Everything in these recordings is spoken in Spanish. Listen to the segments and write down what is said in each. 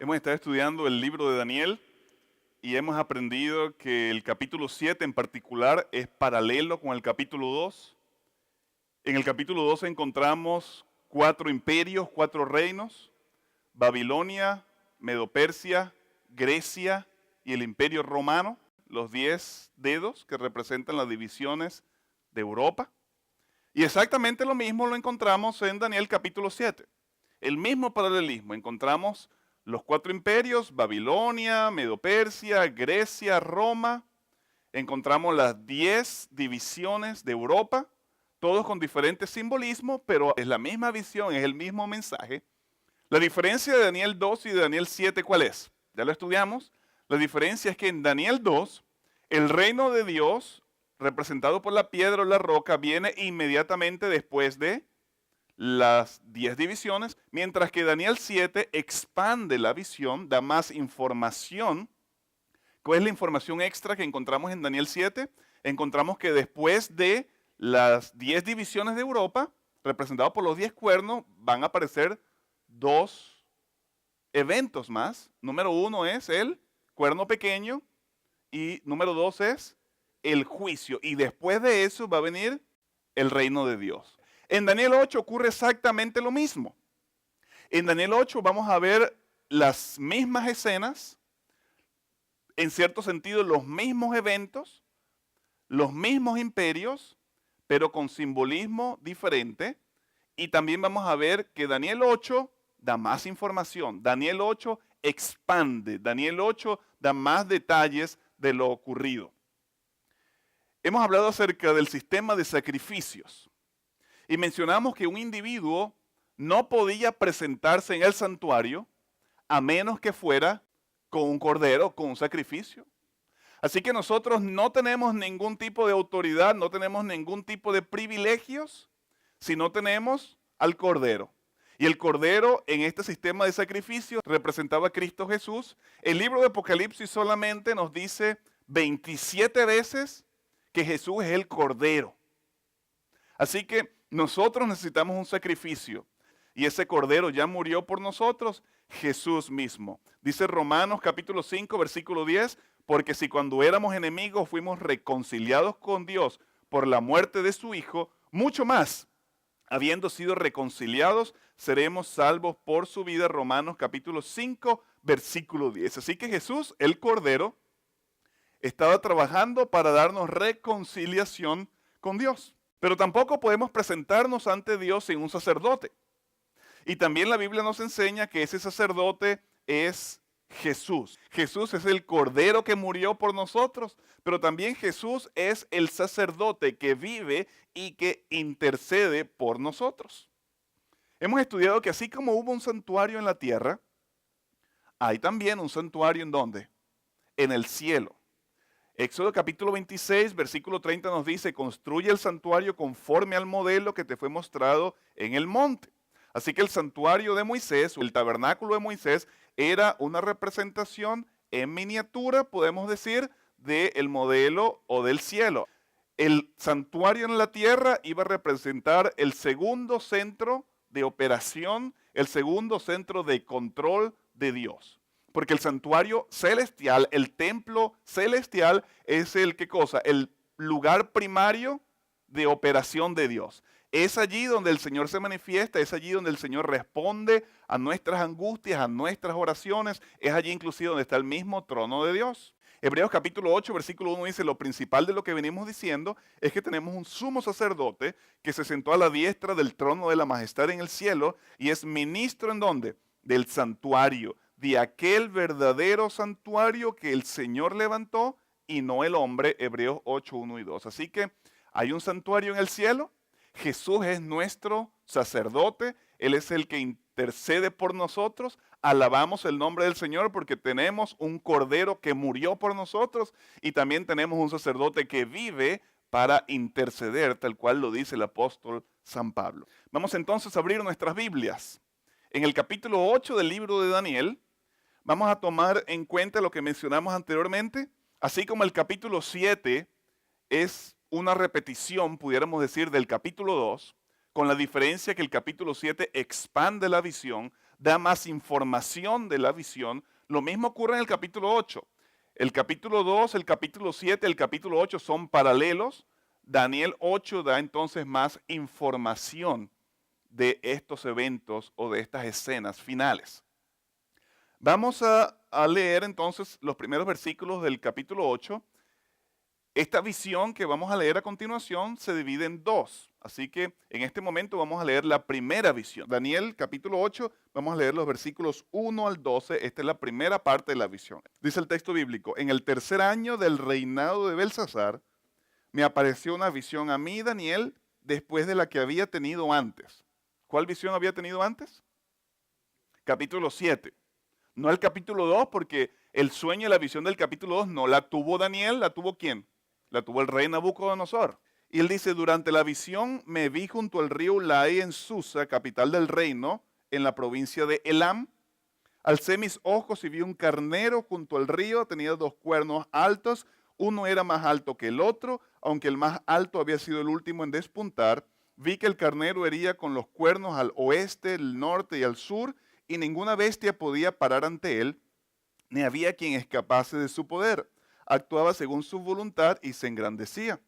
Hemos estado estudiando el libro de Daniel y hemos aprendido que el capítulo 7 en particular es paralelo con el capítulo 2. En el capítulo 2 encontramos 4 imperios, 4 reinos: Babilonia, Medo-Persia, Grecia y el imperio romano, los 10 dedos que representan las divisiones de Europa. Y exactamente lo mismo lo encontramos en Daniel capítulo 7. El mismo paralelismo, encontramos los 4 imperios: Babilonia, Medo-Persia, Grecia, Roma. Encontramos las 10 divisiones de Europa, todos con diferentes simbolismos, pero es la misma visión, es el mismo mensaje. La diferencia de Daniel 2 y de Daniel 7, ¿cuál es? Ya lo estudiamos. La diferencia es que en Daniel 2, el reino de Dios, representado por la piedra o la roca, viene inmediatamente después de las 10 divisiones, mientras que Daniel 7 expande la visión, da más información. ¿Cuál es la información extra que encontramos en Daniel 7? Encontramos que después de las 10 divisiones de Europa, representados por los 10 cuernos, van a aparecer 2 eventos más. Número 1 es el cuerno pequeño y número 2 es el juicio. Y después de eso va a venir el reino de Dios. En Daniel 8 ocurre exactamente lo mismo. En Daniel 8 vamos a ver las mismas escenas, en cierto sentido los mismos eventos, los mismos imperios, pero con simbolismo diferente. Y también vamos a ver que Daniel 8 da más información. Daniel 8 expande. Daniel 8 da más detalles de lo ocurrido. Hemos hablado acerca del sistema de sacrificios. Y mencionamos que un individuo no podía presentarse en el santuario a menos que fuera con un cordero, con un sacrificio. Así que nosotros no tenemos ningún tipo de autoridad, no tenemos ningún tipo de privilegios si no tenemos al cordero. Y el cordero en este sistema de sacrificio representaba a Cristo Jesús. El libro de Apocalipsis solamente nos dice 27 veces que Jesús es el cordero. Así que nosotros necesitamos un sacrificio y ese cordero ya murió por nosotros, Jesús mismo. Dice Romanos capítulo 5 versículo 10, porque si cuando éramos enemigos fuimos reconciliados con Dios por la muerte de su Hijo, mucho más, habiendo sido reconciliados, seremos salvos por su vida. Romanos capítulo 5 versículo 10. Así que Jesús, el cordero, estaba trabajando para darnos reconciliación con Dios. Pero tampoco podemos presentarnos ante Dios sin un sacerdote. Y también la Biblia nos enseña que ese sacerdote es Jesús. Jesús es el cordero que murió por nosotros, pero también Jesús es el sacerdote que vive y que intercede por nosotros. Hemos estudiado que así como hubo un santuario en la tierra, hay también un santuario ¿en dónde? En el cielo. Éxodo capítulo 26, versículo 30 nos dice: construye el santuario conforme al modelo que te fue mostrado en el monte. Así que el santuario de Moisés, o el tabernáculo de Moisés, era una representación en miniatura, podemos decir, del modelo o del cielo. El santuario en la tierra iba a representar el segundo centro de operación, el segundo centro de control de Dios. Porque el santuario celestial, el templo celestial, es el ¿qué cosa? El lugar primario de operación de Dios. Es allí donde el Señor se manifiesta, es allí donde el Señor responde a nuestras angustias, a nuestras oraciones. Es allí inclusive donde está el mismo trono de Dios. Hebreos capítulo 8, versículo 1 dice: lo principal de lo que venimos diciendo es que tenemos un sumo sacerdote que se sentó a la diestra del trono de la majestad en el cielo y es ministro ¿en dónde? Del santuario, de aquel verdadero santuario que el Señor levantó y no el hombre. Hebreos 8, 1 y 2. Así que hay un santuario en el cielo. Jesús es nuestro sacerdote. Él es el que intercede por nosotros. Alabamos el nombre del Señor porque tenemos un cordero que murió por nosotros y también tenemos un sacerdote que vive para interceder, tal cual lo dice el apóstol San Pablo. Vamos entonces a abrir nuestras Biblias. En el capítulo 8 del libro de Daniel, vamos a tomar en cuenta lo que mencionamos anteriormente, así como el capítulo 7 es una repetición, pudiéramos decir, del capítulo 2, con la diferencia que el capítulo 7 expande la visión. da más información de la visión. Lo mismo ocurre en el capítulo 8. El capítulo 2, el capítulo 7, el capítulo 8 son paralelos. Daniel 8 da entonces más información de estos eventos o de estas escenas finales. Vamos a leer entonces los primeros versículos del capítulo 8. Esta visión que vamos a leer a continuación se divide en dos. Así que en este momento vamos a leer la primera visión. Daniel capítulo 8, vamos a leer los versículos 1 al 12. Esta es la primera parte de la visión. Dice el texto bíblico: en el tercer año del reinado de Belsasar, me apareció una visión a mí, Daniel, después de la que había tenido antes. ¿Cuál visión había tenido antes? Capítulo 7. No el capítulo 2, porque el sueño y la visión del capítulo 2 no la tuvo Daniel, ¿la tuvo quién? La tuvo el rey Nabucodonosor. Y él dice: durante la visión me vi junto al río Ulai en Susa, capital del reino, en la provincia de Elam. Alcé mis ojos y vi un carnero junto al río, tenía dos cuernos altos, uno era más alto que el otro, aunque el más alto había sido el último en despuntar. Vi que el carnero hería con los cuernos al oeste, el norte y al sur, y ninguna bestia podía parar ante él, ni había quien escapase de su poder. Actuaba según su voluntad y se engrandecía.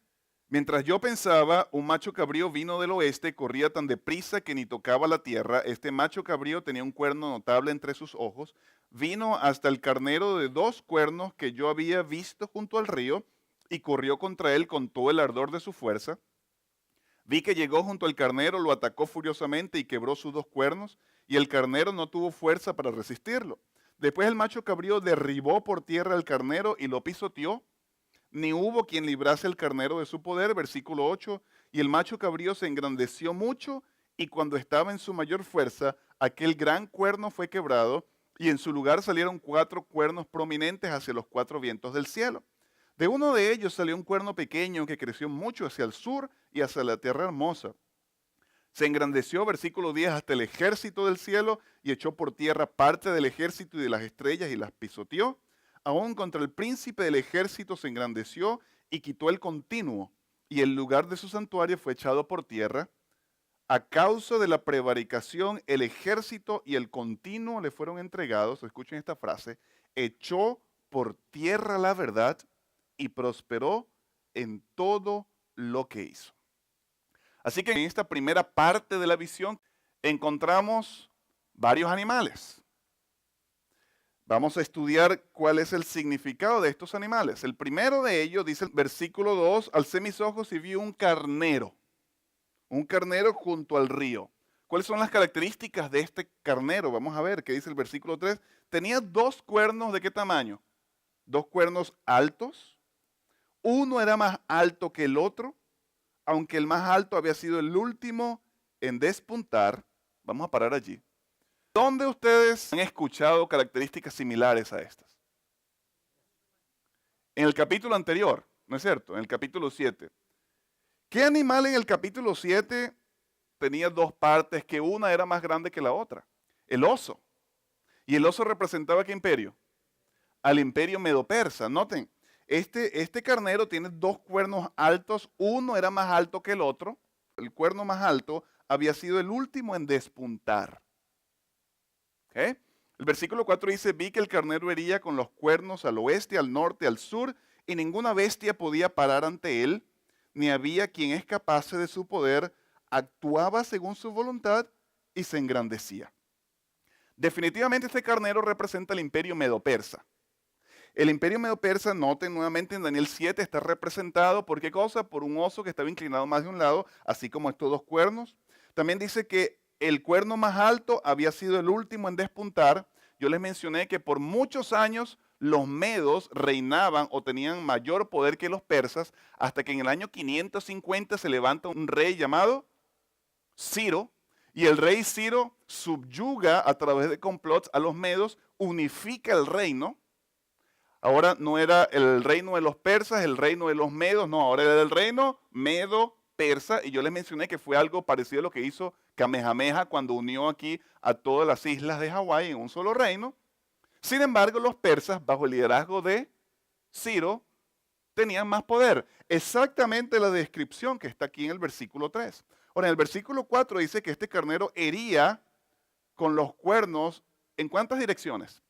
Mientras yo pensaba, un macho cabrío vino del oeste, corría tan deprisa que ni tocaba la tierra. Este macho cabrío tenía un cuerno notable entre sus ojos. Vino hasta el carnero de dos cuernos que yo había visto junto al río y corrió contra él con todo el ardor de su fuerza. Vi que llegó junto al carnero, lo atacó furiosamente y quebró sus dos cuernos, y el carnero no tuvo fuerza para resistirlo. Después el macho cabrío derribó por tierra al carnero y lo pisoteó. Ni hubo quien librase el carnero de su poder, versículo 8, y el macho cabrío se engrandeció mucho, y cuando estaba en su mayor fuerza, aquel gran cuerno fue quebrado, y en su lugar salieron 4 cuernos prominentes hacia los 4 vientos del cielo. De uno de ellos salió un cuerno pequeño que creció mucho hacia el sur y hacia la tierra hermosa. Se engrandeció, versículo 10, hasta el ejército del cielo y echó por tierra parte del ejército y de las estrellas y las pisoteó. Aún contra el príncipe del ejército se engrandeció y quitó el continuo, y el lugar de su santuario fue echado por tierra. A causa de la prevaricación, el ejército y el continuo le fueron entregados. Escuchen esta frase: echó por tierra la verdad y prosperó en todo lo que hizo. Así que en esta primera parte de la visión encontramos varios animales. Vamos a estudiar cuál es el significado de estos animales. El primero de ellos dice el versículo 2, alcé mis ojos y vi un carnero junto al río. ¿Cuáles son las características de este carnero? Vamos a ver qué dice el versículo 3. Tenía 2 cuernos, ¿de qué tamaño? 2 cuernos altos. Uno era más alto que el otro, aunque el más alto había sido el último en despuntar. Vamos a parar allí. ¿Dónde ustedes han escuchado características similares a estas? En el capítulo anterior, ¿no es cierto? En el capítulo 7. ¿Qué animal en el capítulo 7 tenía 2 partes, que una era más grande que la otra? El oso. ¿Y el oso representaba a qué imperio? Al imperio medo-persa. Noten, este carnero tiene 2 cuernos altos, uno era más alto que el otro. El cuerno más alto había sido el último en despuntar. ¿Okay? El versículo 4 dice: vi que el carnero hería con los cuernos al oeste, al norte, al sur, y ninguna bestia podía parar ante él, ni había quien escapase de su poder. Actuaba según su voluntad y se engrandecía. Definitivamente este carnero representa el imperio medo-persa. El imperio medo-persa, noten nuevamente en Daniel 7, está representado ¿por qué cosa? Por un oso que estaba inclinado más de un lado, así como estos 2 cuernos. También dice que el cuerno más alto había sido el último en despuntar. Yo les mencioné que por muchos años los medos reinaban o tenían mayor poder que los persas, hasta que en el año 550 se levanta un rey llamado Ciro, y el rey Ciro subyuga a través de complots a los medos, unifica el reino. Ahora no era el reino de los persas, el reino de los medos, no, ahora era el reino medo-persa, y yo les mencioné que fue algo parecido a lo que hizo Kamehameha cuando unió aquí a todas las islas de Hawái en un solo reino. Sin embargo, los persas, bajo el liderazgo de Ciro, tenían más poder. Exactamente la descripción que está aquí en el versículo 3. Ahora, en el versículo 4 dice que este carnero hería con los cuernos, ¿en cuántas direcciones?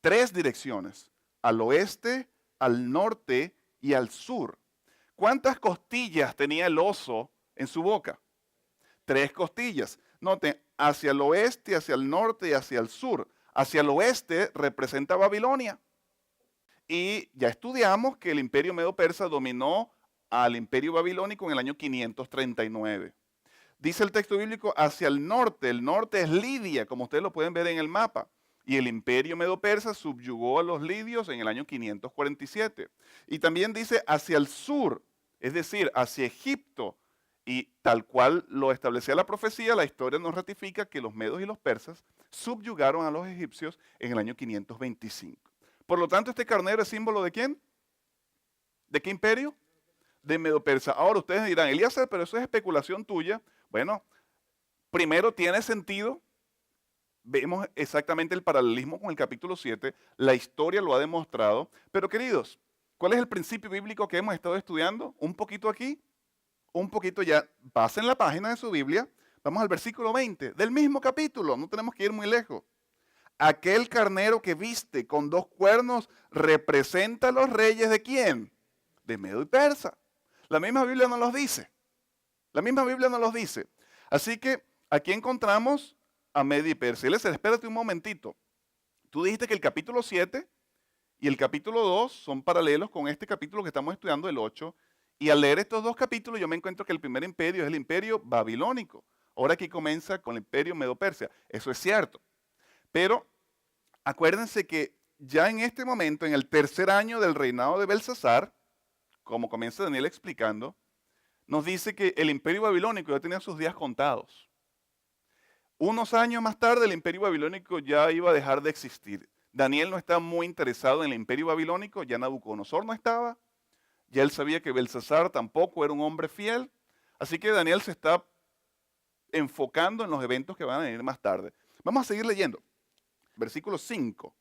3 direcciones, al oeste, al norte y al sur. ¿Cuántas costillas tenía el oso en su boca? 3 costillas. Noten, hacia el oeste, hacia el norte y hacia el sur. Hacia el oeste representa Babilonia. Y ya estudiamos que el imperio medo-persa dominó al imperio babilónico en el año 539. Dice el texto bíblico hacia el norte es Lidia, como ustedes lo pueden ver en el mapa. Y el imperio medo-persa subyugó a los lidios en el año 547. Y también dice hacia el sur, es decir, hacia Egipto. Y tal cual lo establecía la profecía, la historia nos ratifica que los medos y los persas subyugaron a los egipcios en el año 525. Por lo tanto, este carnero es símbolo ¿de quién? ¿De qué imperio? De Medo-Persa. Ahora ustedes dirán, Elías, pero eso es especulación tuya. Bueno, primero tiene sentido. Vemos exactamente el paralelismo con el capítulo 7. La historia lo ha demostrado. Pero queridos, ¿cuál es el principio bíblico que hemos estado estudiando? Un poquito aquí, un poquito ya. Pasen la página de su Biblia. Vamos al versículo 20 del mismo capítulo. No tenemos que ir muy lejos. Aquel carnero que viste con 2 cuernos representa a los reyes ¿de quién? De Medo y Persa. La misma Biblia nos los dice. La misma Biblia nos los dice. Así que aquí encontramos a Medo y Persa. Y les espérate un momentito. Tú dijiste que el capítulo 7 y el capítulo 2 son paralelos con este capítulo que estamos estudiando, el 8. Y al leer estos 2 capítulos yo me encuentro que el primer imperio es el imperio babilónico. Ahora aquí comienza con el imperio Medo-Persia. Eso es cierto. Pero acuérdense que ya en este momento, en el 3er año del reinado de Belsasar, como comienza Daniel explicando, nos dice que el imperio babilónico ya tenía sus días contados. Unos años más tarde el imperio babilónico ya iba a dejar de existir. Daniel no está muy interesado en el imperio babilónico, ya Nabucodonosor no estaba, ya él sabía que Belsasar tampoco era un hombre fiel, así que Daniel se está enfocando en los eventos que van a venir más tarde. Vamos a seguir leyendo. Versículo 5.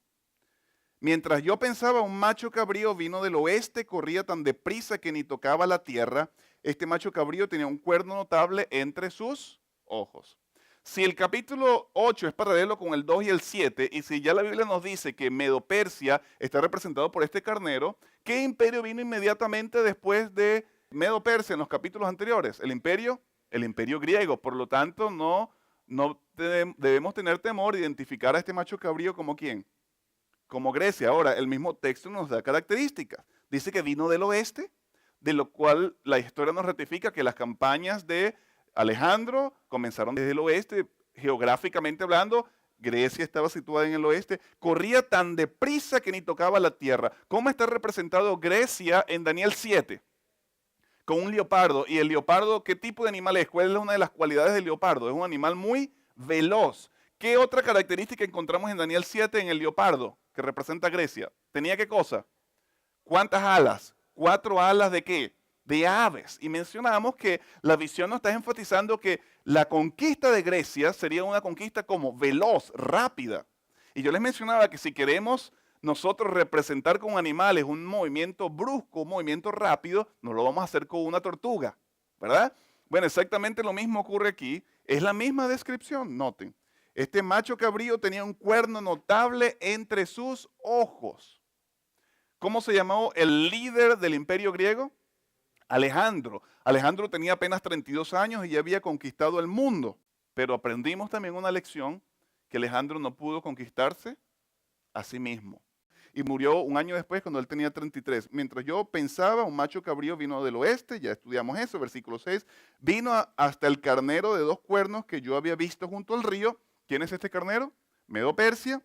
Mientras yo pensaba, un macho cabrío vino del oeste, corría tan deprisa que ni tocaba la tierra. Este macho cabrío tenía un cuerno notable entre sus ojos. Si el capítulo 8 es paralelo con el 2 y el 7, y si ya la Biblia nos dice que Medo-Persia está representado por este carnero, ¿qué imperio vino inmediatamente después de Medo-Persia en los capítulos anteriores? El imperio griego. Por lo tanto, no debemos tener temor de identificar a este macho cabrío como ¿quién? Como Grecia. Ahora, el mismo texto nos da características. Dice que vino del oeste, de lo cual la historia nos ratifica que las campañas de Alejandro comenzaron desde el oeste, geográficamente hablando. Grecia estaba situada en el oeste, corría tan deprisa que ni tocaba la tierra. ¿Cómo está representado Grecia en Daniel 7? Con un leopardo. ¿Y el leopardo qué tipo de animal es? ¿Cuál es una de las cualidades del leopardo? Es un animal muy veloz. ¿Qué otra característica encontramos en Daniel 7 en el leopardo que representa a Grecia? ¿Tenía qué cosa? ¿Cuántas alas? 4 alas ¿de qué? De aves. Y mencionamos que la visión nos está enfatizando que la conquista de Grecia sería una conquista como veloz, rápida. Y yo les mencionaba que si queremos nosotros representar con animales un movimiento brusco, un movimiento rápido, no lo vamos a hacer con una tortuga, ¿verdad? Bueno, exactamente lo mismo ocurre aquí. Es la misma descripción, noten. Este macho cabrío tenía un cuerno notable entre sus ojos. ¿Cómo se llamó el líder del imperio griego? Alejandro. Alejandro tenía apenas 32 años y ya había conquistado el mundo. Pero aprendimos también una lección, que Alejandro no pudo conquistarse a sí mismo. Y murió un año después cuando él tenía 33. Mientras yo pensaba, un macho cabrío vino del oeste, ya estudiamos eso, versículo 6, vino hasta el carnero de 2 cuernos que yo había visto junto al río. ¿Quién es este carnero? Medo-Persia.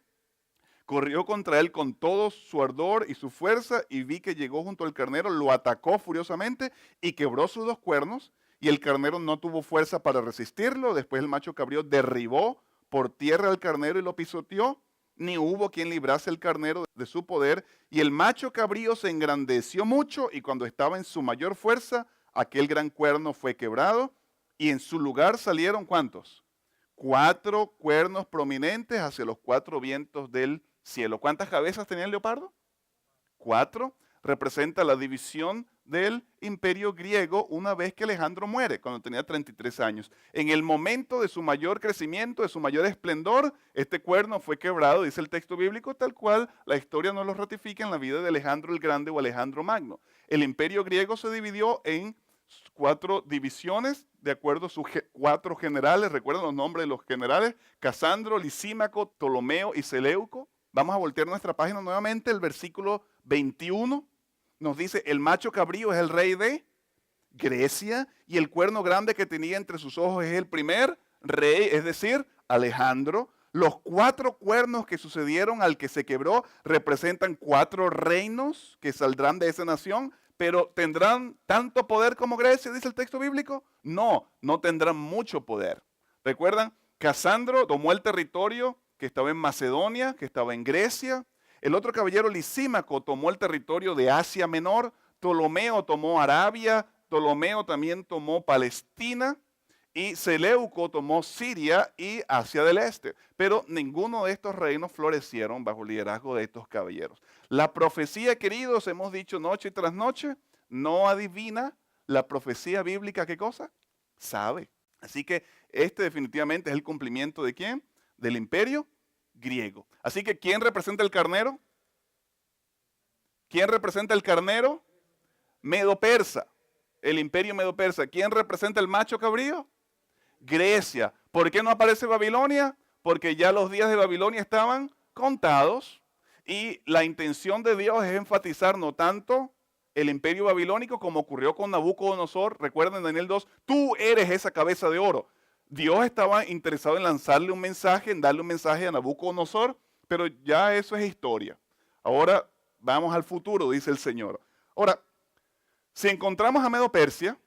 Corrió contra él con todo su ardor y su fuerza y vi que llegó junto al carnero, lo atacó furiosamente y quebró sus 2 cuernos y el carnero no tuvo fuerza para resistirlo. Después el macho cabrío derribó por tierra al carnero y lo pisoteó. Ni hubo quien librase el carnero de su poder, y el macho cabrío se engrandeció mucho, y cuando estaba en su mayor fuerza, aquel gran cuerno fue quebrado, y en su lugar salieron ¿cuántos? 4 cuernos prominentes hacia los 4 vientos del cielo. ¿Cuántas cabezas tenía el leopardo? 4. Representa la división del imperio griego una vez que Alejandro muere, cuando tenía 33 años. En el momento de su mayor crecimiento, de su mayor esplendor, este cuerno fue quebrado, dice el texto bíblico, tal cual la historia nos lo ratifica en la vida de Alejandro el Grande o Alejandro Magno. El imperio griego se dividió en 4 divisiones, de acuerdo a sus 4 generales. ¿Recuerdan los nombres de los generales? Casandro, Lisímaco, Ptolomeo y Seleuco. Vamos a voltear nuestra página nuevamente, el versículo 21 nos dice, el macho cabrío es el rey de Grecia y el cuerno grande que tenía entre sus ojos es el primer rey, es decir, Alejandro. Los 4 cuernos que sucedieron al que se quebró representan 4 reinos que saldrán de esa nación, pero ¿tendrán tanto poder como Grecia, dice el texto bíblico? No, no tendrán mucho poder. ¿Recuerdan? Casandro tomó el territorio que estaba en Macedonia, que estaba en Grecia. El otro caballero Lisímaco tomó el territorio de Asia Menor. Ptolomeo tomó Arabia. Ptolomeo también tomó Palestina. Y Seleuco tomó Siria y Asia del Este. Pero ninguno de estos reinos florecieron bajo el liderazgo de estos caballeros. La profecía, queridos, hemos dicho noche tras noche, no adivina. La profecía bíblica, ¿qué cosa? Sabe. Así que este definitivamente es el cumplimiento ¿de quién? Del imperio griego. Así que ¿quién representa el carnero? ¿Quién representa el carnero? Medo-Persa. El imperio Medo-Persa. ¿Quién representa el macho cabrío? Grecia. ¿Por qué no aparece Babilonia? Porque ya los días de Babilonia estaban contados y la intención de Dios es enfatizar no tanto el imperio babilónico como ocurrió con Nabucodonosor. Recuerden en Daniel 2, tú eres esa cabeza de oro. Dios estaba interesado en lanzarle un mensaje, en darle un mensaje a Nabucodonosor, pero ya eso es historia. Ahora vamos al futuro, dice el Señor. Ahora, si encontramos a Medo-Persia,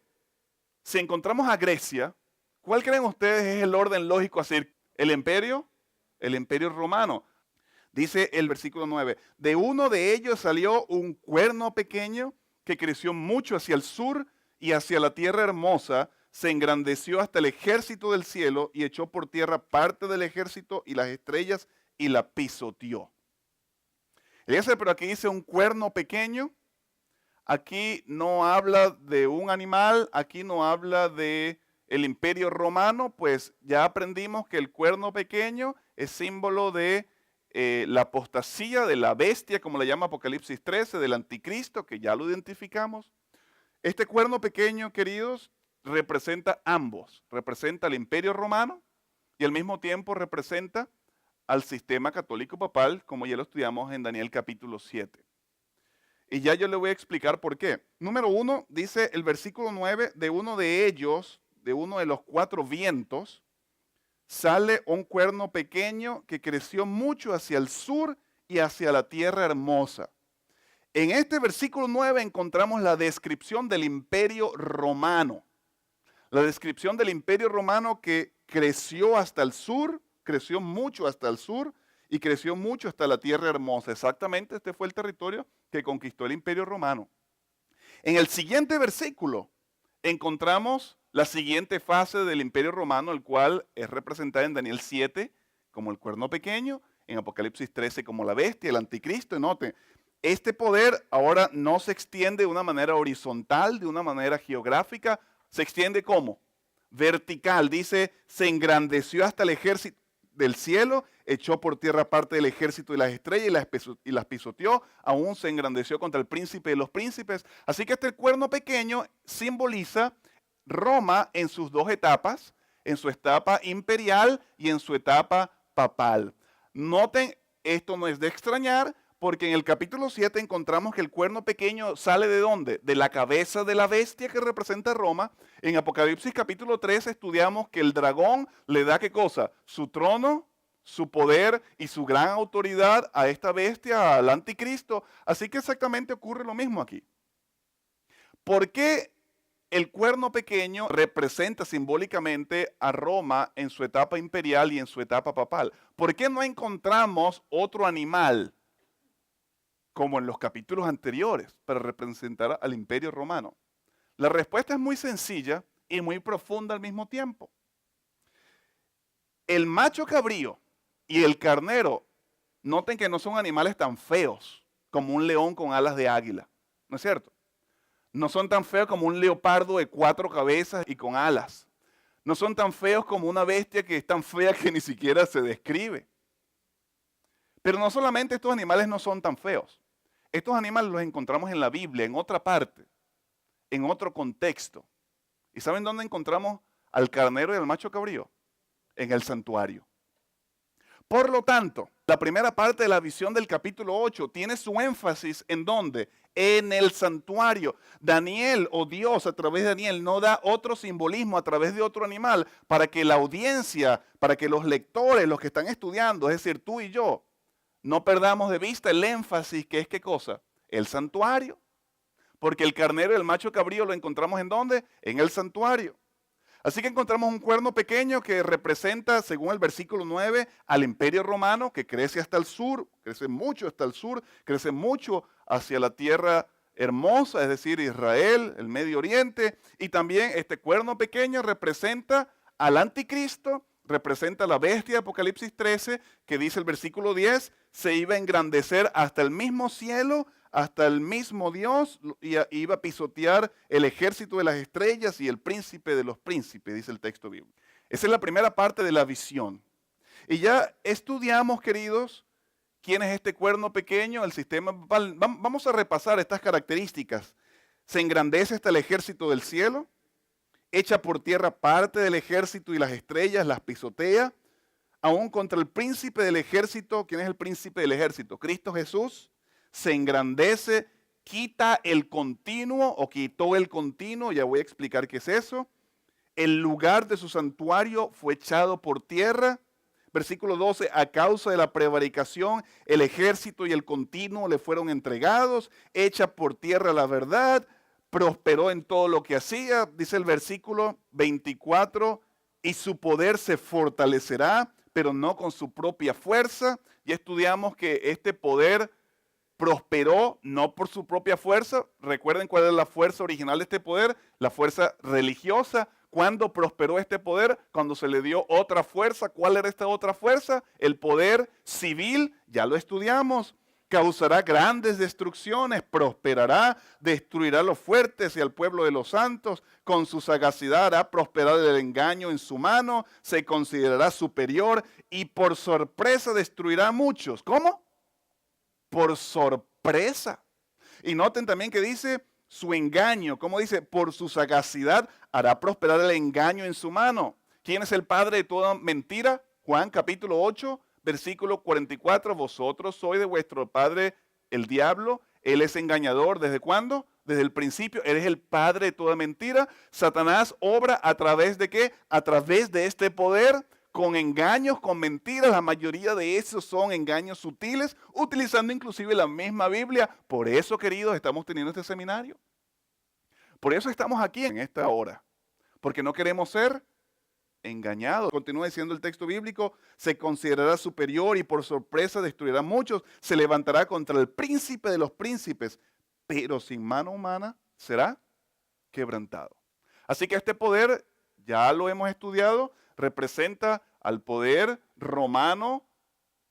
si encontramos a Grecia, ¿cuál creen ustedes es el orden lógico a seguir? ¿El imperio? El imperio romano. Dice el versículo 9, de uno de ellos salió un cuerno pequeño que creció mucho hacia el sur y hacia la tierra hermosa, se engrandeció hasta el ejército del cielo y echó por tierra parte del ejército y las estrellas y la pisoteó. Pero aquí dice un cuerno pequeño. Aquí no habla de un animal, aquí no habla de el imperio romano, pues ya aprendimos que el cuerno pequeño es símbolo de la apostasía de la bestia, como le llama Apocalipsis 13, del anticristo, que ya lo identificamos. Este cuerno pequeño, queridos, representa ambos. Representa al imperio romano y al mismo tiempo representa al sistema católico papal, como ya lo estudiamos en Daniel capítulo 7. Y ya yo le voy a explicar por qué. Número 1, dice el versículo 9, de uno de ellos, de uno de los 4 vientos, sale un cuerno pequeño que creció mucho hacia el sur y hacia la tierra hermosa. En este versículo 9 encontramos la descripción del imperio romano. La descripción del imperio romano que creció hasta el sur, creció mucho hasta el sur y creció mucho hasta la tierra hermosa. Exactamente este fue el territorio que conquistó el imperio romano. En el siguiente versículo encontramos la siguiente fase del imperio romano, el cual es representada en Daniel 7 como el cuerno pequeño, en Apocalipsis 13 como la bestia, el anticristo. Noten, este poder ahora no se extiende de una manera horizontal, de una manera geográfica, se extiende ¿cómo? Vertical. Dice, se engrandeció hasta el ejército del cielo, echó por tierra parte del ejército y las estrellas y las pisoteó, aún se engrandeció contra el príncipe de los príncipes. Así que este cuerno pequeño simboliza Roma en sus 2 etapas, en su etapa imperial y en su etapa papal. Noten, esto no es de extrañar, porque en el capítulo 7 encontramos que el cuerno pequeño sale ¿de dónde? De la cabeza de la bestia que representa Roma. En Apocalipsis capítulo 3 estudiamos que el dragón le da ¿qué cosa? Su trono, su poder y su gran autoridad a esta bestia, al anticristo. Así que exactamente ocurre lo mismo aquí. ¿Por qué el cuerno pequeño representa simbólicamente a Roma en su etapa imperial y en su etapa papal? ¿Por qué no encontramos otro animal como en los capítulos anteriores para representar al imperio romano? La respuesta es muy sencilla y muy profunda al mismo tiempo. El macho cabrío y el carnero, noten que no son animales tan feos como un león con alas de águila, ¿no es cierto? No son tan feos como un leopardo de 4 cabezas y con alas. No son tan feos como una bestia que es tan fea que ni siquiera se describe. Pero no solamente estos animales no son tan feos. Estos animales los encontramos en la Biblia, en otra parte, en otro contexto. ¿Y saben dónde encontramos al carnero y al macho cabrío? En el santuario. Por lo tanto, la primera parte de la visión del capítulo 8 tiene su énfasis ¿en dónde? En el santuario. Daniel o Dios a través de Daniel no da otro simbolismo a través de otro animal para que la audiencia, para que los lectores, los que están estudiando, es decir, tú y yo, no perdamos de vista el énfasis que es ¿qué cosa? El santuario. Porque el carnero y el macho cabrío lo encontramos ¿en dónde? En el santuario. Así que encontramos un cuerno pequeño que representa, según el versículo 9, al imperio romano que crece hasta el sur, crece mucho hasta el sur, crece mucho hacia la tierra hermosa, es decir, Israel, el Medio Oriente. Y también este cuerno pequeño representa al anticristo, representa a la bestia de Apocalipsis 13, que dice el versículo 10, se iba a engrandecer hasta el mismo cielo, hasta el mismo Dios, y iba a pisotear el ejército de las estrellas y el príncipe de los príncipes, dice el texto bíblico. Esa es la primera parte de la visión. Y ya estudiamos, queridos, quién es este cuerno pequeño, el sistema. Vamos a repasar estas características. Se engrandece hasta el ejército del cielo, echa por tierra parte del ejército y las estrellas, las pisotea, aún contra el príncipe del ejército. ¿Quién es el príncipe del ejército? Cristo Jesús. Se engrandece, quita el continuo o quitó el continuo, ya voy a explicar qué es eso. El lugar de su santuario fue echado por tierra. Versículo 12, a causa de la prevaricación, el ejército y el continuo le fueron entregados, echa por tierra la verdad, prosperó en todo lo que hacía, dice el versículo 24, y su poder se fortalecerá, pero no con su propia fuerza. Ya estudiamos que este poder prosperó no por su propia fuerza. Recuerden cuál es la fuerza original de este poder, la fuerza religiosa. ¿Cuándo prosperó este poder? Cuando se le dio otra fuerza. ¿Cuál era esta otra fuerza? El poder civil, ya lo estudiamos. Causará grandes destrucciones, prosperará, destruirá a los fuertes y al pueblo de los santos. Con su sagacidad hará prosperar el engaño en su mano, se considerará superior y por sorpresa destruirá a muchos. ¿Cómo? Por sorpresa. Y noten también que dice su engaño, como dice, por su sagacidad hará prosperar el engaño en su mano. ¿Quién es el padre de toda mentira? Juan capítulo 8, versículo 44, vosotros sois de vuestro padre el diablo, él es engañador. ¿Desde cuándo? Desde el principio, él es el padre de toda mentira. Satanás obra a través de ¿qué? A través de este poder, con engaños, con mentiras. La mayoría de esos son engaños sutiles, utilizando inclusive la misma Biblia. Por eso, queridos, estamos teniendo este seminario. Por eso estamos aquí en esta hora, porque no queremos ser engañados. Continúa diciendo el texto bíblico, se considerará superior y por sorpresa destruirá a muchos, se levantará contra el príncipe de los príncipes, pero sin mano humana será quebrantado. Así que este poder, ya lo hemos estudiado, representa al poder romano,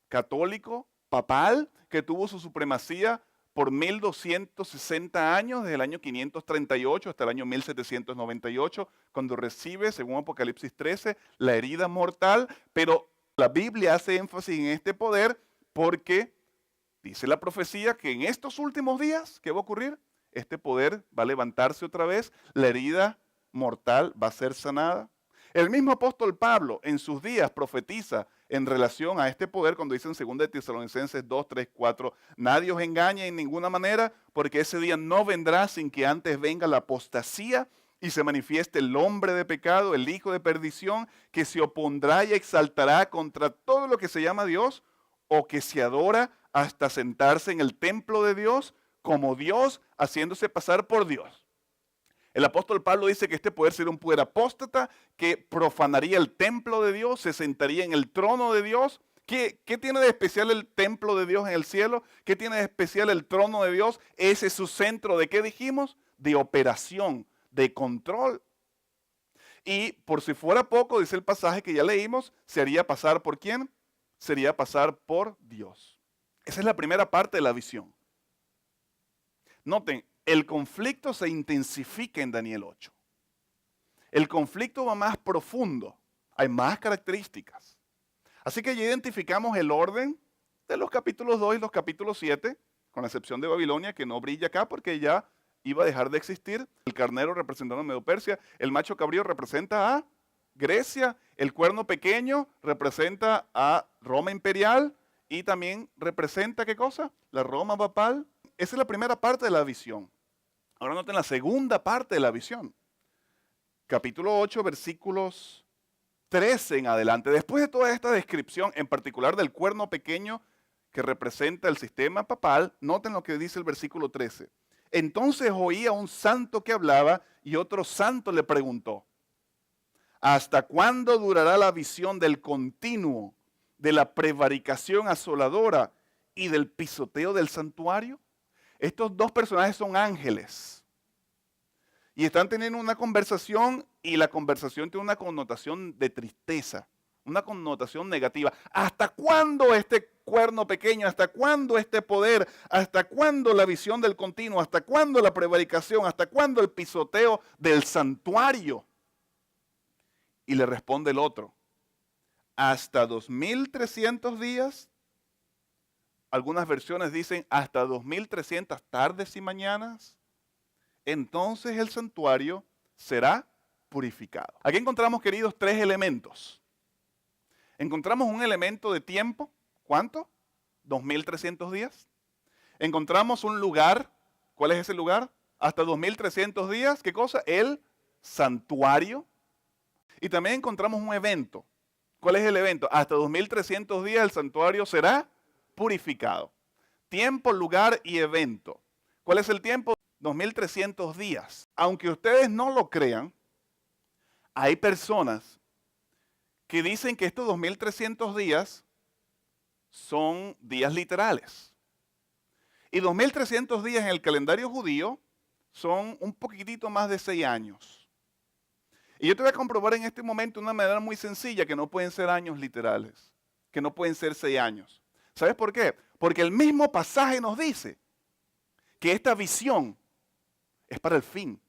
católico, papal, que tuvo su supremacía por 1260 años, desde el año 538 hasta el año 1798, cuando recibe, según Apocalipsis 13, la herida mortal. Pero la Biblia hace énfasis en este poder porque dice la profecía que en estos últimos días, ¿qué va a ocurrir? Este poder va a levantarse otra vez, la herida mortal va a ser sanada. El mismo apóstol Pablo en sus días profetiza en relación a este poder cuando dice en 2 Tesalonicenses 2, 3, 4, nadie os engañe en ninguna manera, porque ese día no vendrá sin que antes venga la apostasía y se manifieste el hombre de pecado, el hijo de perdición, que se opondrá y exaltará contra todo lo que se llama Dios o que se adora hasta sentarse en el templo de Dios como Dios, haciéndose pasar por Dios. El apóstol Pablo dice que este poder sería un poder apóstata que profanaría el templo de Dios, se sentaría en el trono de Dios. ¿Qué tiene de especial el templo de Dios en el cielo? ¿Qué tiene de especial el trono de Dios? Ese es su centro de, ¿qué dijimos? De operación, de control. Y por si fuera poco, dice el pasaje que ya leímos, se haría pasar ¿por quién? Sería pasar por Dios. Esa es la primera parte de la visión. Noten, el conflicto se intensifica en Daniel 8. El conflicto va más profundo, hay más características. Así que ya identificamos el orden de los capítulos 2 y los capítulos 7, con la excepción de Babilonia, que no brilla acá porque ya iba a dejar de existir. El carnero representando a Medo-Persia, el macho cabrío representa a Grecia, el cuerno pequeño representa a Roma imperial y también representa, ¿qué cosa? La Roma papal. Esa es la primera parte de la visión. Ahora noten la segunda parte de la visión. Capítulo 8, versículos 13 en adelante. Después de toda esta descripción, en particular del cuerno pequeño que representa el sistema papal, noten lo que dice el versículo 13. Entonces oía un santo que hablaba y otro santo le preguntó, ¿hasta cuándo durará la visión del continuo, de la prevaricación asoladora y del pisoteo del santuario? Estos dos personajes son ángeles. Y están teniendo una conversación y la conversación tiene una connotación de tristeza, una connotación negativa. ¿Hasta cuándo este cuerno pequeño? ¿Hasta cuándo este poder? ¿Hasta cuándo la visión del continuo? ¿Hasta cuándo la prevaricación? ¿Hasta cuándo el pisoteo del santuario? Y le responde el otro, hasta 2300 días. Algunas versiones dicen hasta 2300 tardes y mañanas. Entonces el santuario será purificado. Aquí encontramos, queridos, tres elementos. Encontramos un elemento de tiempo. ¿Cuánto? 2300 días. Encontramos un lugar. ¿Cuál es ese lugar? Hasta 2300 días. ¿Qué cosa? El santuario. Y también encontramos un evento. ¿Cuál es el evento? Hasta 2300 días el santuario será purificado. Tiempo, lugar y evento. ¿Cuál es el tiempo? 2300 días. Aunque ustedes no lo crean, hay personas que dicen que estos 2300 días son días literales. Y 2300 días en el calendario judío son un poquitito más de 6 años. Y yo te voy a comprobar en este momento de una manera muy sencilla que no pueden ser años literales, que no pueden ser 6 años. ¿Sabes por qué? Porque el mismo pasaje nos dice que esta visión es para el fin.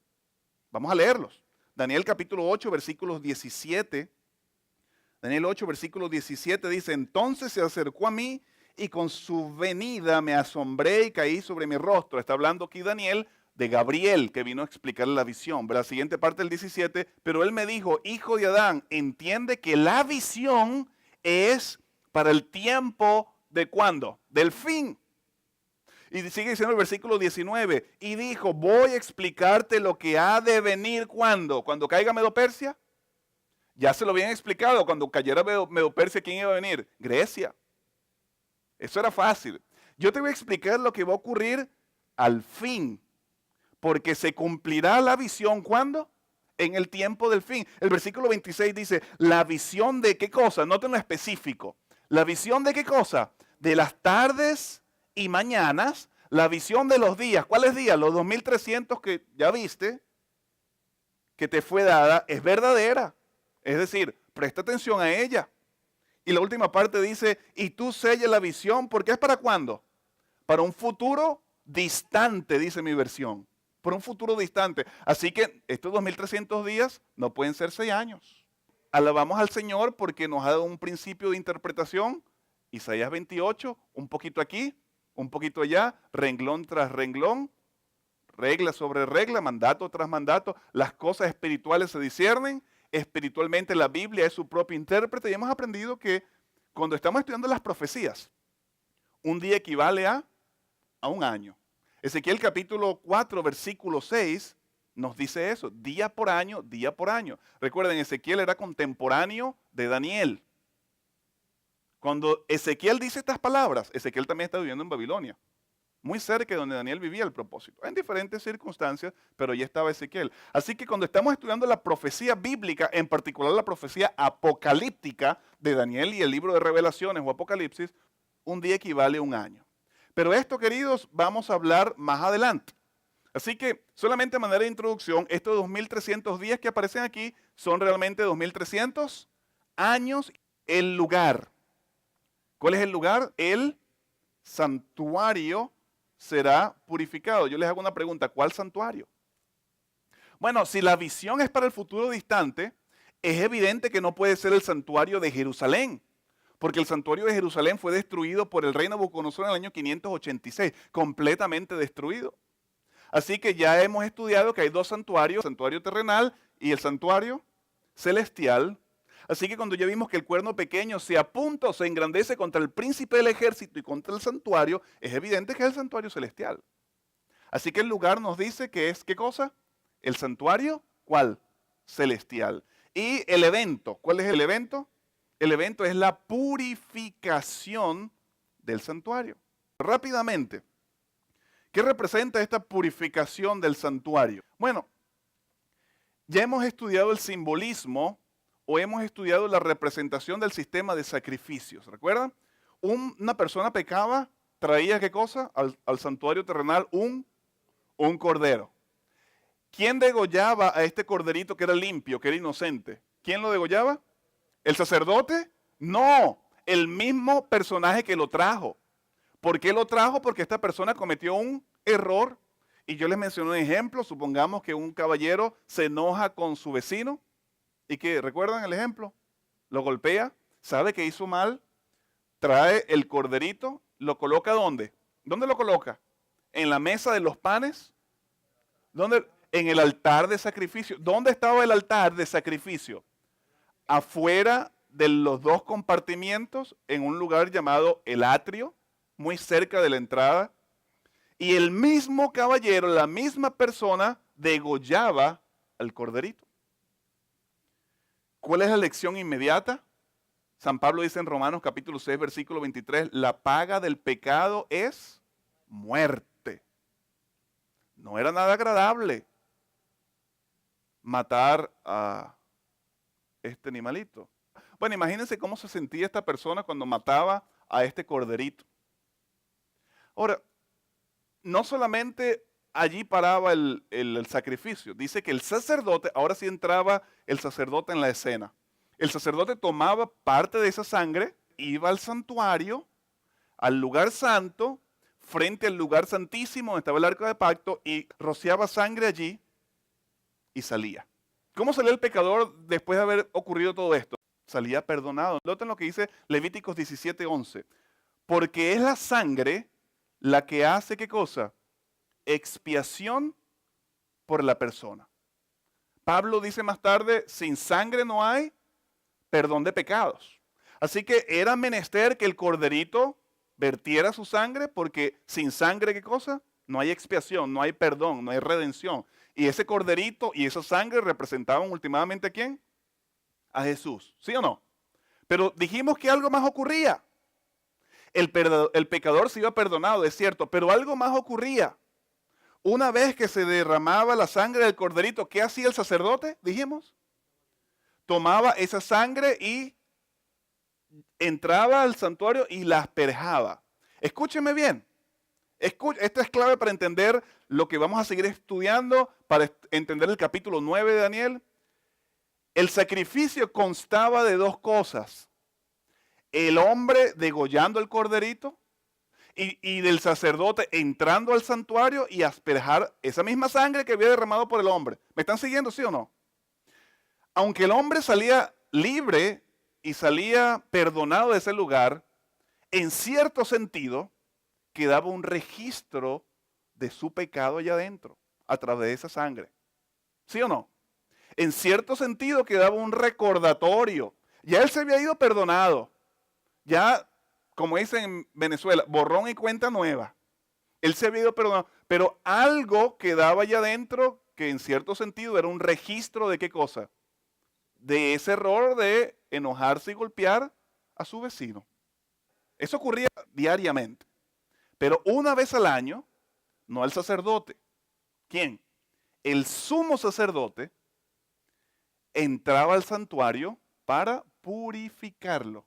Vamos a leerlos. Daniel capítulo 8, versículos 17. Daniel 8, versículo 17 dice, entonces se acercó a mí y con su venida me asombré y caí sobre mi rostro. Está hablando aquí Daniel de Gabriel, que vino a explicarle la visión. La siguiente parte del 17, pero él me dijo, hijo de Adán, entiende que la visión es para el tiempo de ¿cuándo? Del fin. Y sigue diciendo el versículo 19, y dijo, voy a explicarte lo que ha de venir ¿cuándo? Cuando caiga Medo-Persia. Ya se lo habían explicado, cuando cayera Medo-Persia, ¿quién iba a venir? Grecia. Eso era fácil. Yo te voy a explicar lo que va a ocurrir al fin, porque se cumplirá la visión ¿cuándo? En el tiempo del fin. El versículo 26 dice, la visión de ¿qué cosa? Noten lo específico. ¿La visión de qué cosa? De las tardes y mañanas, la visión de los días. ¿Cuáles días? Los 2300 que ya viste, que te fue dada, es verdadera. Es decir, presta atención a ella. Y la última parte dice, y tú selles la visión, porque ¿es para cuándo? Para un futuro distante, dice mi versión. Para un futuro distante. Así que estos 2300 días no pueden ser 6 años. Alabamos al Señor porque nos ha dado un principio de interpretación. Isaías 28, un poquito aquí, un poquito allá, renglón tras renglón, regla sobre regla, mandato tras mandato. Las cosas espirituales se disciernen. Espiritualmente la Biblia es su propio intérprete y hemos aprendido que cuando estamos estudiando las profecías, un día equivale a un año. Ezequiel capítulo 4, versículo 6 nos dice eso, día por año, día por año. Recuerden, Ezequiel era contemporáneo de Daniel. Cuando Ezequiel dice estas palabras, Ezequiel también está viviendo en Babilonia, muy cerca de donde Daniel vivía el propósito, en diferentes circunstancias, pero ya estaba Ezequiel. Así que cuando estamos estudiando la profecía bíblica, en particular la profecía apocalíptica de Daniel y el libro de Revelaciones o Apocalipsis, un día equivale a un año. Pero esto, queridos, vamos a hablar más adelante. Así que, solamente a manera de introducción, estos 2300 días que aparecen aquí son realmente 2300 años. El lugar. ¿Cuál es el lugar? El santuario será purificado. Yo les hago una pregunta, ¿cuál santuario? Bueno, si la visión es para el futuro distante, es evidente que no puede ser el santuario de Jerusalén, porque el santuario de Jerusalén fue destruido por el rey Nabucodonosor en el año 586, completamente destruido. Así que ya hemos estudiado que hay dos santuarios, el santuario terrenal y el santuario celestial. Así que cuando ya vimos que el cuerno pequeño se apunta o se engrandece contra el príncipe del ejército y contra el santuario, es evidente que es el santuario celestial. Así que el lugar nos dice que es, ¿qué cosa? El santuario, ¿cuál? Celestial. Y el evento, ¿cuál es el evento? El evento es la purificación del santuario. Rápidamente, ¿qué representa esta purificación del santuario? Bueno, ya hemos estudiado el simbolismo o hemos estudiado la representación del sistema de sacrificios. ¿Recuerdan? Una persona pecaba, traía ¿qué cosa? Al santuario terrenal un cordero. ¿Quién degollaba a este corderito que era limpio, que era inocente? ¿Quién lo degollaba? ¿El sacerdote? No, el mismo personaje que lo trajo. ¿Por qué lo trajo? Porque esta persona cometió un error. Y yo les mencioné un ejemplo. Supongamos que un caballero se enoja con su vecino. ¿Y qué? ¿Recuerdan el ejemplo? Lo golpea, sabe que hizo mal, trae el corderito, lo coloca ¿dónde? ¿Dónde lo coloca? ¿En la mesa de los panes? ¿Dónde? En el altar de sacrificio. ¿Dónde estaba el altar de sacrificio? Afuera de los dos compartimientos, en un lugar llamado el atrio, muy cerca de la entrada. Y el mismo caballero, la misma persona, degollaba al corderito. ¿Cuál es la lección inmediata? San Pablo dice en Romanos capítulo 6, versículo 23, la paga del pecado es muerte. No era nada agradable matar a este animalito. Bueno, imagínense cómo se sentía esta persona cuando mataba a este corderito. Ahora, no solamente allí paraba el sacrificio. Dice que el sacerdote, ahora sí entraba el sacerdote en la escena. El sacerdote tomaba parte de esa sangre, iba al santuario, al lugar santo, frente al lugar santísimo donde estaba el arca de pacto y rociaba sangre allí y salía. ¿Cómo salía el pecador después de haber ocurrido todo esto? Salía perdonado. Noten lo que dice Levíticos 17:11. Porque es la sangre la que hace, ¿qué cosa? Expiación por la persona. Pablo dice más tarde, sin sangre no hay perdón de pecados. Así que era menester que el corderito vertiera su sangre porque sin sangre, ¿qué cosa? No hay expiación, no hay perdón, no hay redención. Y ese corderito y esa sangre representaban últimamente ¿a quién? A Jesús, ¿sí o no? Pero dijimos que algo más ocurría. El pecador se iba perdonado, es cierto, pero algo más ocurría. Una vez que se derramaba la sangre del corderito, ¿qué hacía el sacerdote? Dijimos. Tomaba esa sangre y entraba al santuario y la asperjaba. Escúcheme bien. Esta es clave para entender lo que vamos a seguir estudiando, para entender el capítulo 9 de Daniel. El sacrificio constaba de dos cosas. El hombre degollando el corderito y del sacerdote entrando al santuario y asperjar esa misma sangre que había derramado por el hombre. ¿Me están siguiendo, sí o no? Aunque el hombre salía libre y salía perdonado de ese lugar, en cierto sentido quedaba un registro de su pecado allá adentro, a través de esa sangre. ¿Sí o no? En cierto sentido quedaba un recordatorio. Ya él se había ido perdonado. Ya, como dicen en Venezuela, borrón y cuenta nueva. Él se había ido perdonado, pero algo quedaba allá adentro que en cierto sentido era un registro de qué cosa. De ese error de enojarse y golpear a su vecino. Eso ocurría diariamente. Pero una vez al año, no el sacerdote. ¿Quién? El sumo sacerdote entraba al santuario para purificarlo.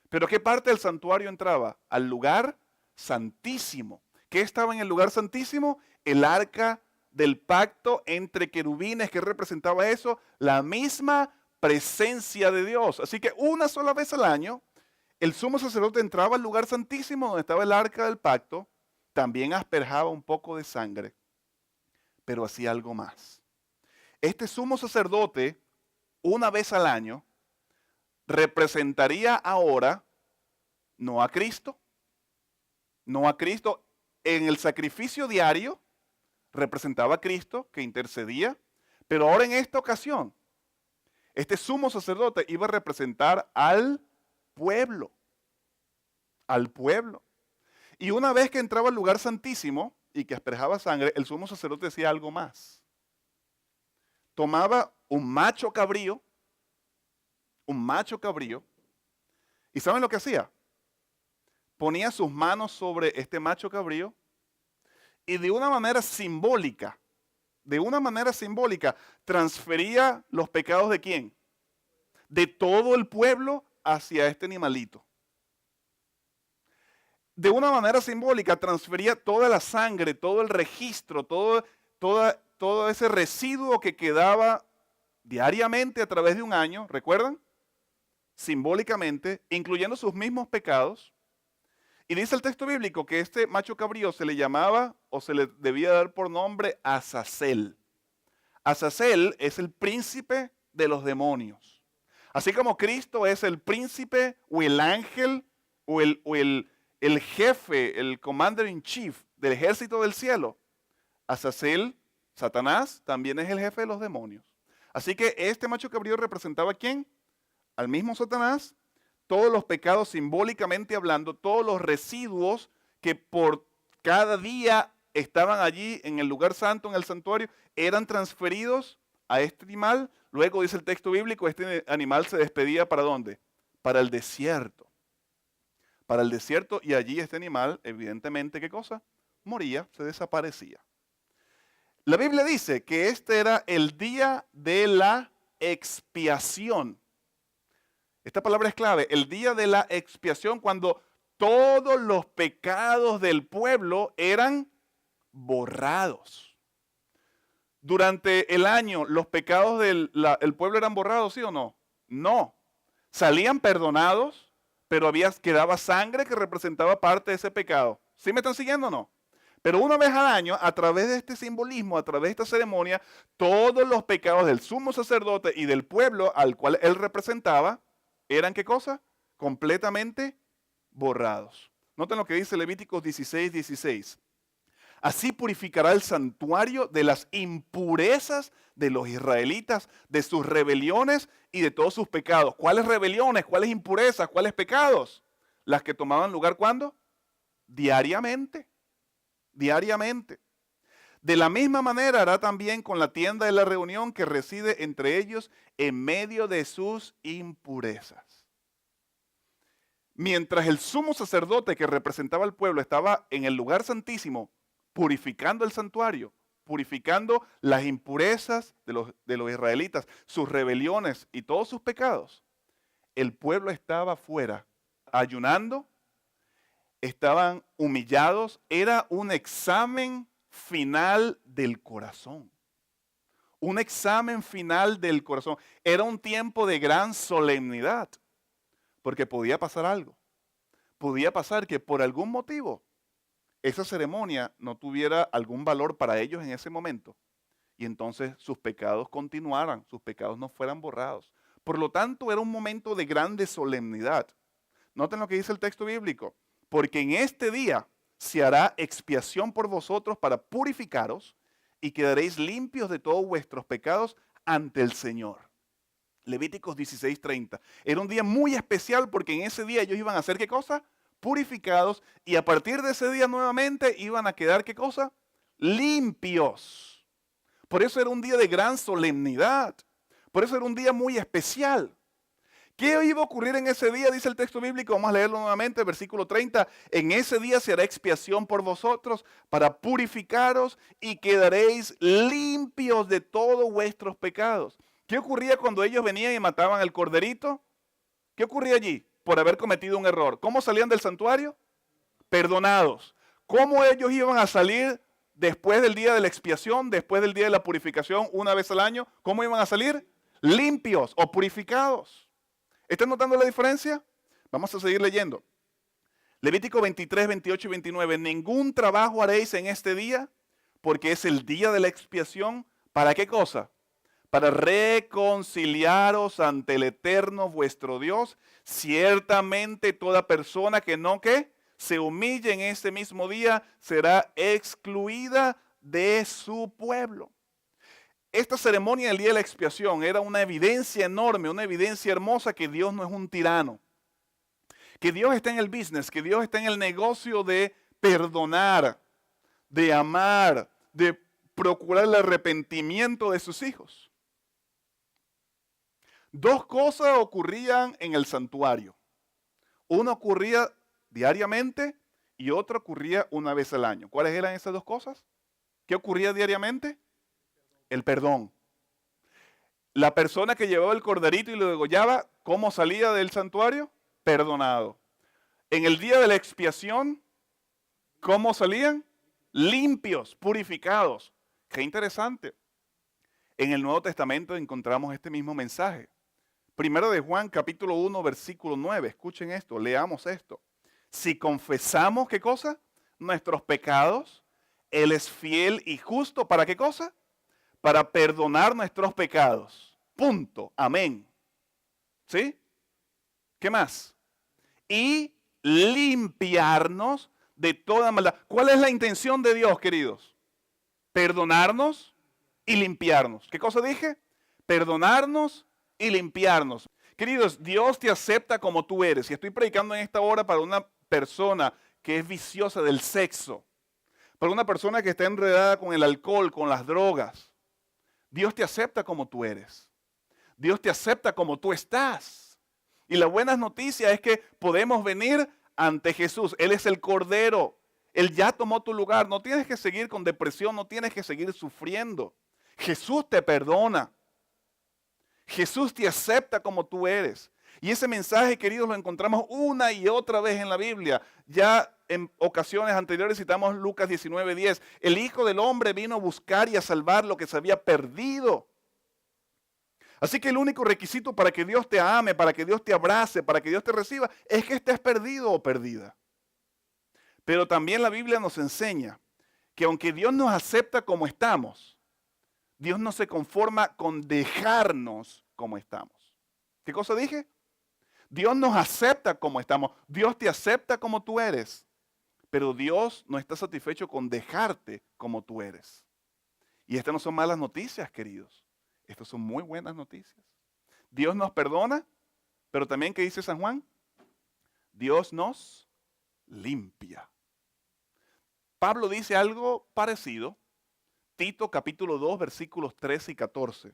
¿Pero qué parte del santuario entraba? Al lugar santísimo. ¿Qué estaba en el lugar santísimo? El arca del pacto entre querubines. ¿Qué representaba eso? La misma presencia de Dios. Así que una sola vez al año, el sumo sacerdote entraba al lugar santísimo donde estaba el arca del pacto también asperjaba un poco de sangre, pero hacía algo más. Este sumo sacerdote, una vez al año, representaría ahora no a Cristo, no a Cristo. En el sacrificio diario representaba a Cristo que intercedía, pero ahora en esta ocasión, este sumo sacerdote iba a representar al pueblo, al pueblo. Y una vez que entraba al lugar santísimo y que asperjaba sangre, el sumo sacerdote decía algo más. Tomaba un macho cabrío, ¿y saben lo que hacía? Ponía sus manos sobre este macho cabrío y de una manera simbólica, transfería los pecados ¿de quién? De todo el pueblo hacia este animalito. De una manera simbólica transfería toda la sangre, todo el registro, todo ese residuo que quedaba diariamente a través de un año, ¿recuerdan? Simbólicamente, incluyendo sus mismos pecados. Y dice el texto bíblico que este macho cabrío se le llamaba o se le debía dar por nombre Azazel. Azazel es el príncipe de los demonios. Así como Cristo es el príncipe o el ángel o el jefe, el commander in chief del ejército del cielo, Azazel, Satanás, también es el jefe de los demonios. Así que este macho cabrío representaba ¿a quién? Al mismo Satanás. Todos los pecados simbólicamente hablando, todos los residuos que por cada día estaban allí en el lugar santo, en el santuario, eran transferidos a este animal. Luego dice el texto bíblico, este animal se despedía ¿para dónde? Para el desierto. Para el desierto, y allí este animal, evidentemente, ¿qué cosa? Moría, se desaparecía. La Biblia dice que este era el día de la expiación. Esta palabra es clave, el día de la expiación, cuando todos los pecados del pueblo eran borrados. Durante el año, ¿los pecados del pueblo eran borrados, sí o no? No. Salían perdonados, pero quedaba sangre que representaba parte de ese pecado. ¿Sí me están siguiendo o no? Pero una vez al año, a través de este simbolismo, a través de esta ceremonia, todos los pecados del sumo sacerdote y del pueblo al cual él representaba, ¿eran qué cosa? Completamente borrados. Noten lo que dice Levíticos 16:16. Así purificará el santuario de las impurezas de los israelitas, de sus rebeliones y de todos sus pecados. ¿Cuáles rebeliones? ¿Cuáles impurezas? ¿Cuáles pecados? Las que tomaban lugar ¿cuándo? Diariamente. Diariamente. De la misma manera hará también con la tienda de la reunión que reside entre ellos en medio de sus impurezas. Mientras el sumo sacerdote que representaba al pueblo estaba en el lugar santísimo, purificando el santuario, purificando las impurezas de los israelitas, sus rebeliones y todos sus pecados, el pueblo estaba afuera, ayunando, estaban humillados, era un examen final del corazón. Un examen final del corazón. Era un tiempo de gran solemnidad, porque podía pasar algo. Podía pasar que por algún motivo esa ceremonia no tuviera algún valor para ellos en ese momento. Y entonces sus pecados continuaran, sus pecados no fueran borrados. Por lo tanto, era un momento de grande solemnidad. Noten lo que dice el texto bíblico. Porque en este día se hará expiación por vosotros para purificaros y quedaréis limpios de todos vuestros pecados ante el Señor. Levíticos 16:30. Era un día muy especial porque en ese día ellos iban a hacer ¿qué cosa? Purificados, y a partir de ese día nuevamente iban a quedar ¿qué cosa? Limpios. Por eso era un día de gran solemnidad. Por eso era un día muy especial. ¿Qué iba a ocurrir en ese día? Dice el texto bíblico, vamos a leerlo nuevamente, versículo 30. En ese día se hará expiación por vosotros para purificaros y quedaréis limpios de todos vuestros pecados. ¿Qué ocurría cuando ellos venían y mataban al corderito? ¿Qué ocurría allí? Por haber cometido un error. ¿Cómo salían del santuario? Perdonados. ¿Cómo ellos iban a salir después del día de la expiación, después del día de la purificación, una vez al año? ¿Cómo iban a salir? Limpios o purificados. ¿Están notando la diferencia? Vamos a seguir leyendo. Levítico 23, 28 y 29. Ningún trabajo haréis en este día, porque es el día de la expiación. ¿Para qué cosa? Para reconciliaros ante el Eterno vuestro Dios. Ciertamente toda persona que no se humille en este mismo día será excluida de su pueblo. Esta ceremonia del día de la expiación era una evidencia enorme, una evidencia hermosa que Dios no es un tirano. Que Dios está en el business, que Dios está en el negocio de perdonar, de amar, de procurar el arrepentimiento de sus hijos. Dos cosas ocurrían en el santuario. Una ocurría diariamente y otra ocurría una vez al año. ¿Cuáles eran esas dos cosas? ¿Qué ocurría diariamente? El perdón. La persona que llevaba el corderito y lo degollaba, ¿cómo salía del santuario? Perdonado. En el día de la expiación, ¿cómo salían? Limpios, purificados. Qué interesante. En el Nuevo Testamento encontramos este mismo mensaje. Primero de Juan, capítulo 1, versículo 9. Escuchen esto, leamos esto. Si confesamos, ¿qué cosa? Nuestros pecados, Él es fiel y justo. ¿Para qué cosa? Para perdonar nuestros pecados. Punto. Amén. ¿Sí? ¿Qué más? Y limpiarnos de toda maldad. ¿Cuál es la intención de Dios, queridos? Perdonarnos y limpiarnos. ¿Qué cosa dije? Perdonarnos y limpiarnos. Queridos, Dios te acepta como tú eres. Y estoy predicando en esta hora para una persona que es viciosa del sexo, para una persona que está enredada con el alcohol, con las drogas. Dios te acepta como tú eres. Dios te acepta como tú estás. Y la buena noticia es que podemos venir ante Jesús. Él es el Cordero. Él ya tomó tu lugar. No tienes que seguir con depresión, no tienes que seguir sufriendo. Jesús te perdona. Jesús te acepta como tú eres. Y ese mensaje, queridos, lo encontramos una y otra vez en la Biblia. Ya en ocasiones anteriores citamos Lucas 19:10. El Hijo del Hombre vino a buscar y a salvar lo que se había perdido. Así que el único requisito para que Dios te ame, para que Dios te abrace, para que Dios te reciba, es que estés perdido o perdida. Pero también la Biblia nos enseña que aunque Dios nos acepta como estamos, Dios no se conforma con dejarnos como estamos. ¿Qué cosa dije? Dios nos acepta como estamos. Dios te acepta como tú eres. Pero Dios no está satisfecho con dejarte como tú eres. Y estas no son malas noticias, queridos. Estas son muy buenas noticias. Dios nos perdona, pero también, ¿qué dice San Juan? Dios nos limpia. Pablo dice algo parecido. Tito capítulo 2, versículos 13 y 14.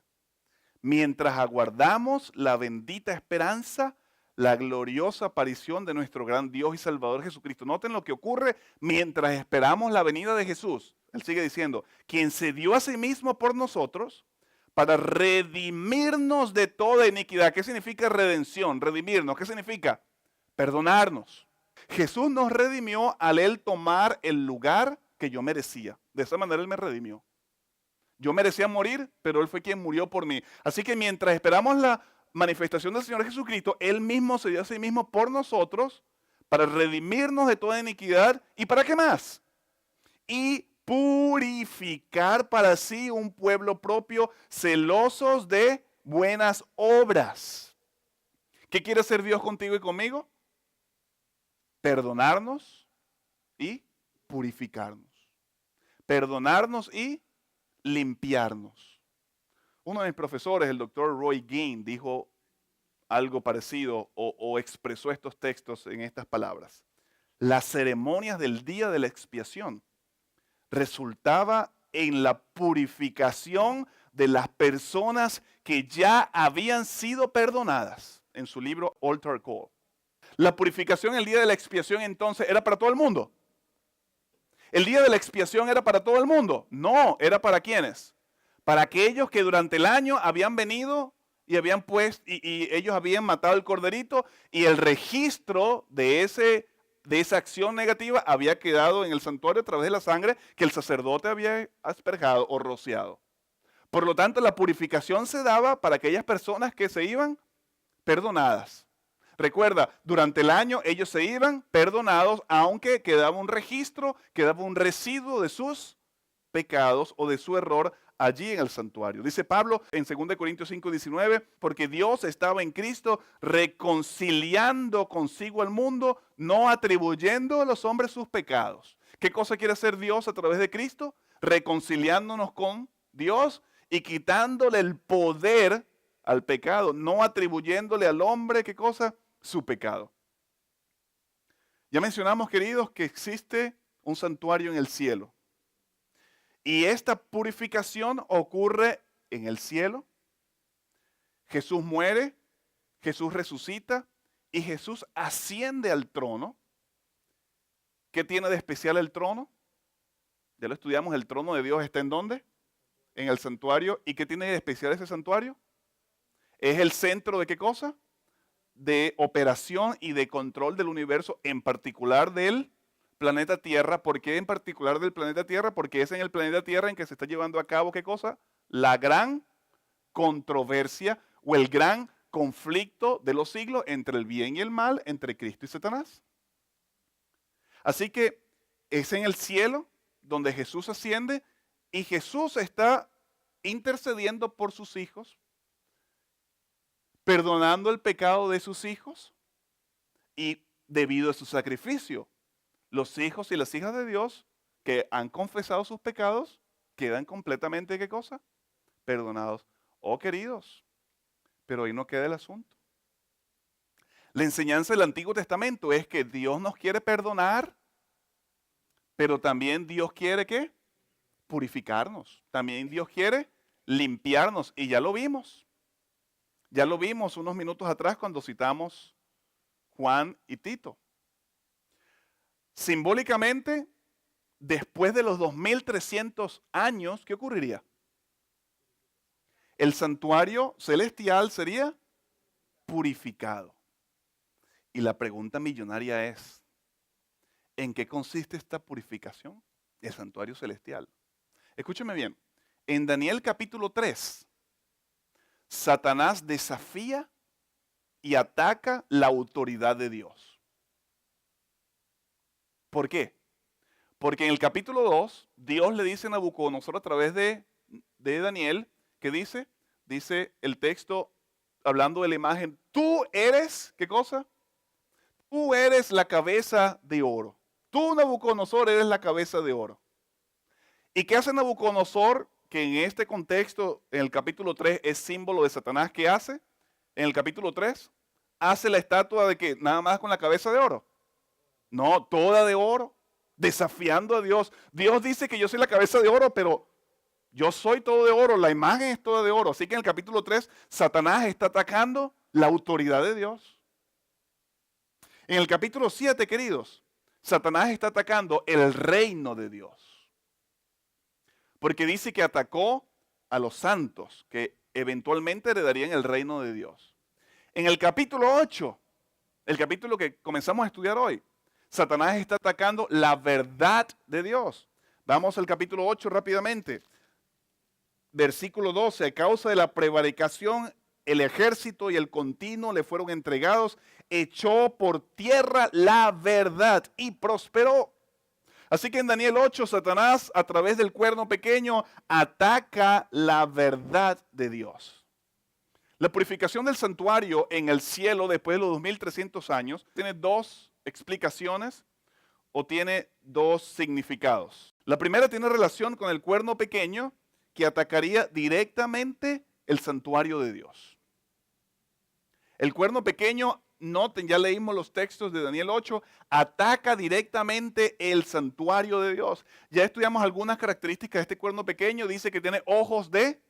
Mientras aguardamos la bendita esperanza, la gloriosa aparición de nuestro gran Dios y Salvador Jesucristo. Noten lo que ocurre mientras esperamos la venida de Jesús. Él sigue diciendo, quien se dio a sí mismo por nosotros para redimirnos de toda iniquidad. ¿Qué significa redención? Redimirnos. ¿Qué significa? Perdonarnos. Jesús nos redimió al Él tomar el lugar que yo merecía. De esa manera Él me redimió. Yo merecía morir, pero Él fue quien murió por mí. Así que mientras esperamos la manifestación del Señor Jesucristo, Él mismo se dio a sí mismo por nosotros para redimirnos de toda iniquidad. ¿Y para qué más? Y purificar para sí un pueblo propio, celosos de buenas obras. ¿Qué quiere hacer Dios contigo y conmigo? Perdonarnos y purificarnos. Perdonarnos y limpiarnos. Uno de mis profesores, el doctor Roy Gein, dijo algo parecido o expresó estos textos en estas palabras. Las ceremonias del día de la expiación resultaba en la purificación de las personas que ya habían sido perdonadas, en su libro Altar Call. La purificación el día de la expiación entonces era para todo el mundo. ¿El día de la expiación era para todo el mundo? No, era para ¿quiénes? Para aquellos que durante el año habían venido y habían puesto y ellos habían matado el corderito y el registro de esa acción negativa había quedado en el santuario a través de la sangre que el sacerdote había asperjado o rociado. Por lo tanto, la purificación se daba para aquellas personas que se iban perdonadas. Recuerda, durante el año ellos se iban perdonados, aunque quedaba un registro, quedaba un residuo de sus pecados o de su error allí en el santuario. Dice Pablo en 2 Corintios 5:19, porque Dios estaba en Cristo reconciliando consigo al mundo, no atribuyendo a los hombres sus pecados. ¿Qué cosa quiere hacer Dios a través de Cristo? Reconciliándonos con Dios y quitándole el poder al pecado, no atribuyéndole al hombre, ¿qué cosa? Su pecado. Ya mencionamos, queridos, que existe un santuario en el cielo. Y esta purificación ocurre en el cielo. Jesús muere, Jesús resucita y Jesús asciende al trono. ¿Qué tiene de especial el trono? Ya lo estudiamos, el trono de Dios está ¿en dónde? En el santuario. ¿Y qué tiene de especial ese santuario? Es el centro de ¿qué cosa? De operación y de control del universo, en particular del planeta Tierra. ¿Por qué en particular del planeta Tierra? Porque es en el planeta Tierra en que se está llevando a cabo ¿qué cosa? La gran controversia o el gran conflicto de los siglos entre el bien y el mal, entre Cristo y Satanás. Así que es en el cielo donde Jesús asciende y Jesús está intercediendo por sus hijos, perdonando el pecado de sus hijos y debido a su sacrificio, los hijos y las hijas de Dios que han confesado sus pecados quedan completamente, ¿qué cosa? Perdonados. Oh, queridos, pero ahí no queda el asunto. La enseñanza del Antiguo Testamento es que Dios nos quiere perdonar, pero también Dios quiere ¿qué? Purificarnos. También Dios quiere limpiarnos y ya lo vimos. Ya lo vimos unos minutos atrás cuando citamos Juan y Tito. Simbólicamente, después de los 2300 años, ¿qué ocurriría? El santuario celestial sería purificado. Y la pregunta millonaria es, ¿en qué consiste esta purificación? El santuario celestial. Escúcheme bien, en Daniel capítulo 3, Satanás desafía y ataca la autoridad de Dios. ¿Por qué? Porque en el capítulo 2, Dios le dice a Nabucodonosor a través de Daniel, ¿qué dice? Dice el texto, hablando de la imagen, tú eres, ¿qué cosa? Tú eres la cabeza de oro. Tú, Nabucodonosor, eres la cabeza de oro. ¿Y qué hace Nabucodonosor? Que en este contexto, en el capítulo 3, es símbolo de Satanás. ¿Qué hace? En el capítulo 3, hace la estatua de que nada más con la cabeza de oro. No, toda de oro, desafiando a Dios. Dios dice que yo soy la cabeza de oro, pero yo soy todo de oro, la imagen es toda de oro. Así que en el capítulo 3, Satanás está atacando la autoridad de Dios. En el capítulo 7, queridos, Satanás está atacando el reino de Dios. Porque dice que atacó a los santos, que eventualmente heredarían el reino de Dios. En el capítulo 8, el capítulo que comenzamos a estudiar hoy, Satanás está atacando la verdad de Dios. Vamos al capítulo 8 rápidamente. Versículo 12, a causa de la prevaricación, el ejército y el continuo le fueron entregados, echó por tierra la verdad y prosperó. Así que en Daniel 8, Satanás a través del cuerno pequeño ataca la verdad de Dios. La purificación del santuario en el cielo después de los 2300 años tiene dos explicaciones o tiene dos significados. La primera tiene relación con el cuerno pequeño que atacaría directamente el santuario de Dios. El cuerno pequeño, noten, ya leímos los textos de Daniel 8, ataca directamente el santuario de Dios. Ya estudiamos algunas características de este cuerno pequeño. Dice que tiene ojos de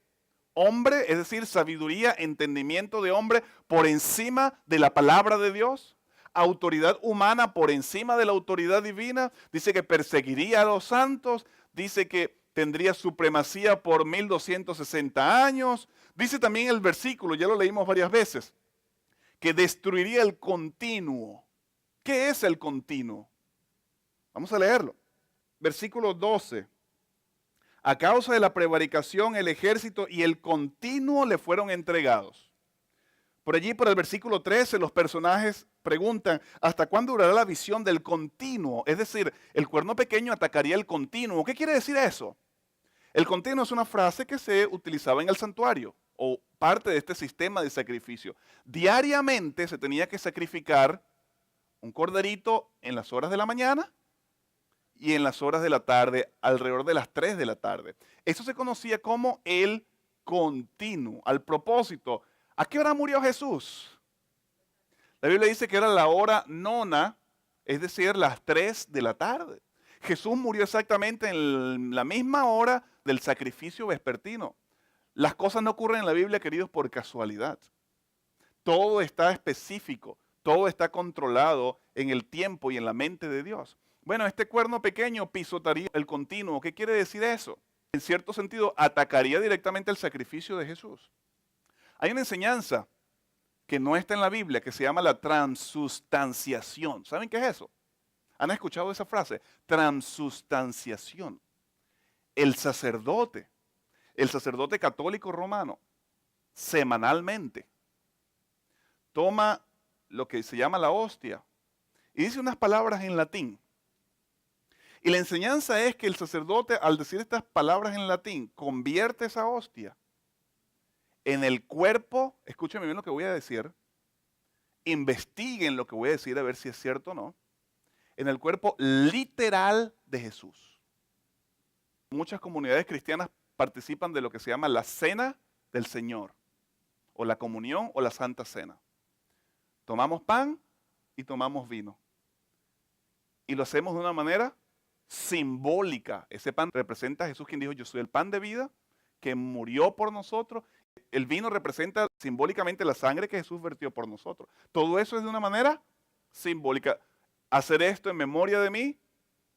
hombre, es decir, sabiduría, entendimiento de hombre por encima de la palabra de Dios. Autoridad humana por encima de la autoridad divina. Dice que perseguiría a los santos. Dice que tendría supremacía por 1260 años. Dice también el versículo, ya lo leímos varias veces, que destruiría el continuo. ¿Qué es el continuo? Vamos a leerlo. Versículo 12. A causa de la prevaricación, el ejército y el continuo le fueron entregados. Por allí, por el versículo 13, los personajes preguntan, ¿hasta cuándo durará la visión del continuo? Es decir, el cuerno pequeño atacaría el continuo. ¿Qué quiere decir eso? El continuo es una frase que se utilizaba en el santuario o parte de este sistema de sacrificio. Diariamente se tenía que sacrificar un corderito en las horas de la mañana y en las horas de la tarde, alrededor de las 3 de la tarde. Eso se conocía como el continuo. Al propósito, ¿a qué hora murió Jesús? La Biblia dice que era la hora nona, es decir, las 3 de la tarde. Jesús murió exactamente en la misma hora del sacrificio vespertino. Las cosas no ocurren en la Biblia, queridos, por casualidad. Todo está específico, todo está controlado en el tiempo y en la mente de Dios. Bueno, este cuerno pequeño pisotaría el continuo. ¿Qué quiere decir eso? En cierto sentido, atacaría directamente el sacrificio de Jesús. Hay una enseñanza que no está en la Biblia que se llama la transustanciación. ¿Saben qué es eso? ¿Han escuchado esa frase? Transustanciación. El sacerdote católico romano, semanalmente, toma lo que se llama la hostia y dice unas palabras en latín. Y la enseñanza es que el sacerdote, al decir estas palabras en latín, convierte esa hostia en el cuerpo, escúcheme bien lo que voy a decir, investiguen lo que voy a decir a ver si es cierto o no, en el cuerpo literal de Jesús. Muchas comunidades cristianas participan de lo que se llama la cena del Señor, o la comunión o la santa cena. Tomamos pan y tomamos vino. Y lo hacemos de una manera simbólica. Ese pan representa a Jesús, quien dijo, yo soy el pan de vida, que murió por nosotros. El vino representa simbólicamente la sangre que Jesús vertió por nosotros. Todo eso es de una manera simbólica. Hacer esto en memoria de mí,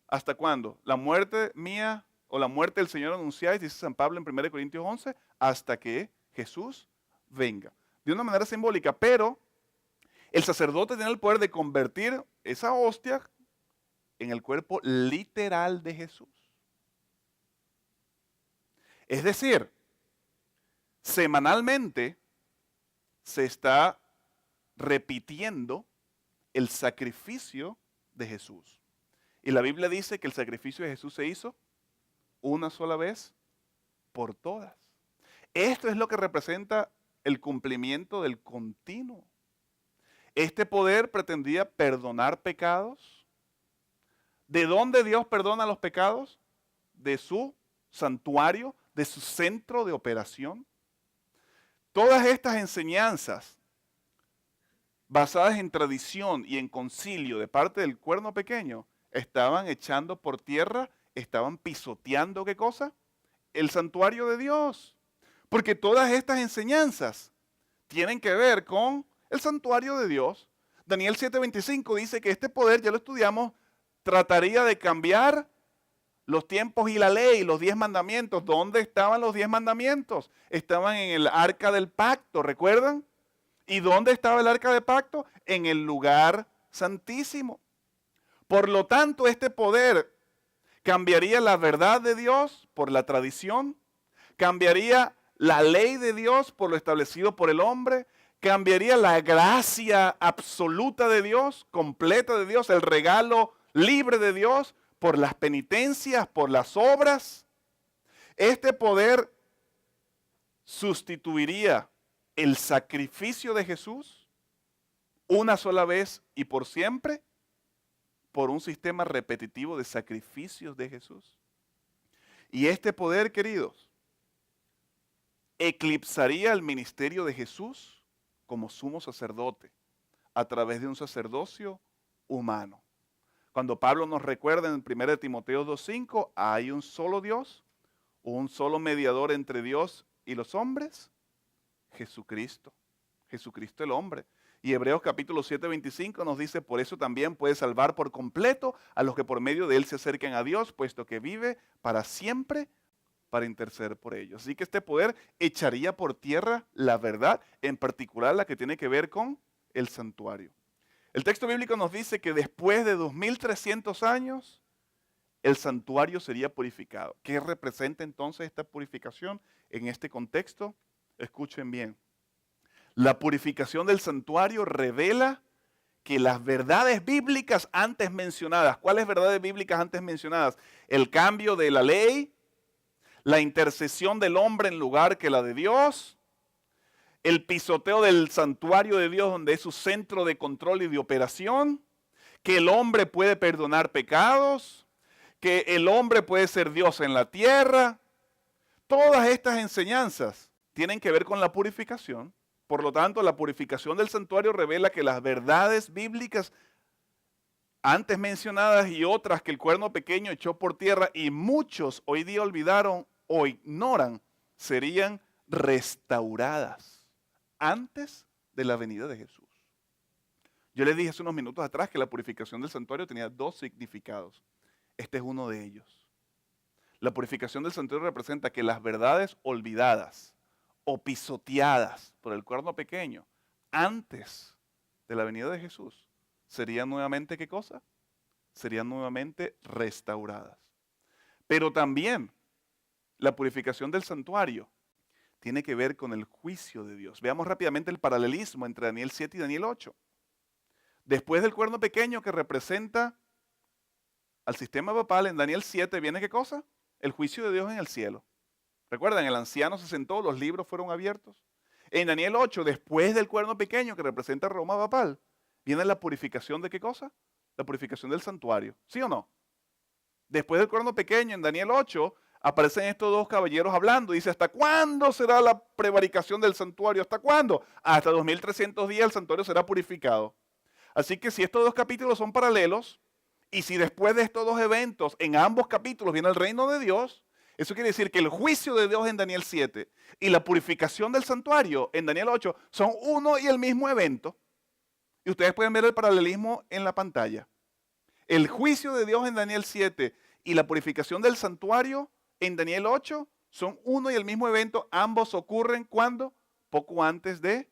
¿hasta cuándo? La muerte mía o la muerte del Señor anunciáis, dice San Pablo en 1 Corintios 11, hasta que Jesús venga. De una manera simbólica, pero el sacerdote tiene el poder de convertir esa hostia en el cuerpo literal de Jesús. Es decir, semanalmente se está repitiendo el sacrificio de Jesús. Y la Biblia dice que el sacrificio de Jesús se hizo una sola vez por todas. Esto es lo que representa el cumplimiento del continuo. Este poder pretendía perdonar pecados. ¿De dónde Dios perdona los pecados? De su santuario, de su centro de operación. Todas estas enseñanzas basadas en tradición y en concilio de parte del cuerno pequeño estaban echando por tierra, estaban pisoteando, ¿qué cosa? El santuario de Dios. Porque todas estas enseñanzas tienen que ver con el santuario de Dios. Daniel 7:25 dice que este poder, ya lo estudiamos, trataría de cambiar los tiempos y la ley, los 10 mandamientos. ¿Dónde estaban los 10 mandamientos? Estaban en el arca del pacto, ¿recuerdan? ¿Y dónde estaba el arca del pacto? En el lugar santísimo. Por lo tanto, este poder cambiaría la verdad de Dios por la tradición, cambiaría la ley de Dios por lo establecido por el hombre, cambiaría la gracia absoluta de Dios, completa de Dios, el regalo libre de Dios, por las penitencias, por las obras. Este poder sustituiría el sacrificio de Jesús una sola vez y por siempre por un sistema repetitivo de sacrificios de Jesús. Y este poder, queridos, eclipsaría el ministerio de Jesús como sumo sacerdote a través de un sacerdocio humano. Cuando Pablo nos recuerda en 1 Timoteo 2:5, hay un solo Dios, un solo mediador entre Dios y los hombres, Jesucristo. Jesucristo el hombre. Y Hebreos capítulo 7:25 nos dice, por eso también puede salvar por completo a los que por medio de él se acercan a Dios, puesto que vive para siempre para interceder por ellos. Así que este poder echaría por tierra la verdad, en particular la que tiene que ver con el santuario. El texto bíblico nos dice que después de 2300 años, el santuario sería purificado. ¿Qué representa entonces esta purificación en este contexto? Escuchen bien. La purificación del santuario revela que las verdades bíblicas antes mencionadas, ¿cuáles verdades bíblicas antes mencionadas? El cambio de la ley, la intercesión del hombre en lugar que la de Dios, el pisoteo del santuario de Dios donde es su centro de control y de operación, que el hombre puede perdonar pecados, que el hombre puede ser Dios en la tierra. Todas estas enseñanzas tienen que ver con la purificación. Por lo tanto, la purificación del santuario revela que las verdades bíblicas antes mencionadas y otras que el cuerno pequeño echó por tierra y muchos hoy día olvidaron o ignoran, serían restauradas antes de la venida de Jesús. Yo les dije hace unos minutos atrás que la purificación del santuario tenía dos significados. Este es uno de ellos. La purificación del santuario representa que las verdades olvidadas o pisoteadas por el cuerno pequeño antes de la venida de Jesús serían nuevamente, ¿qué cosa? Serían nuevamente restauradas. Pero también la purificación del santuario tiene que ver con el juicio de Dios. Veamos rápidamente el paralelismo entre Daniel 7 y Daniel 8. Después del cuerno pequeño que representa al sistema papal, en Daniel 7 viene ¿qué cosa? El juicio de Dios en el cielo. ¿Recuerdan? El anciano se sentó, los libros fueron abiertos. En Daniel 8, después del cuerno pequeño que representa Roma papal, viene la purificación de ¿qué cosa? La purificación del santuario. ¿Sí o no? Después del cuerno pequeño, en Daniel 8, aparecen estos dos caballeros hablando. Dice, ¿hasta cuándo será la prevaricación del santuario? ¿Hasta cuándo? Hasta 2300 días el santuario será purificado. Así que si estos dos capítulos son paralelos, y si después de estos dos eventos, en ambos capítulos viene el reino de Dios, eso quiere decir que el juicio de Dios en Daniel 7 y la purificación del santuario en Daniel 8 son uno y el mismo evento. Y ustedes pueden ver el paralelismo en la pantalla. El juicio de Dios en Daniel 7 y la purificación del santuario en Daniel 8 son uno y el mismo evento. Ambos ocurren ¿cuándo? Poco antes de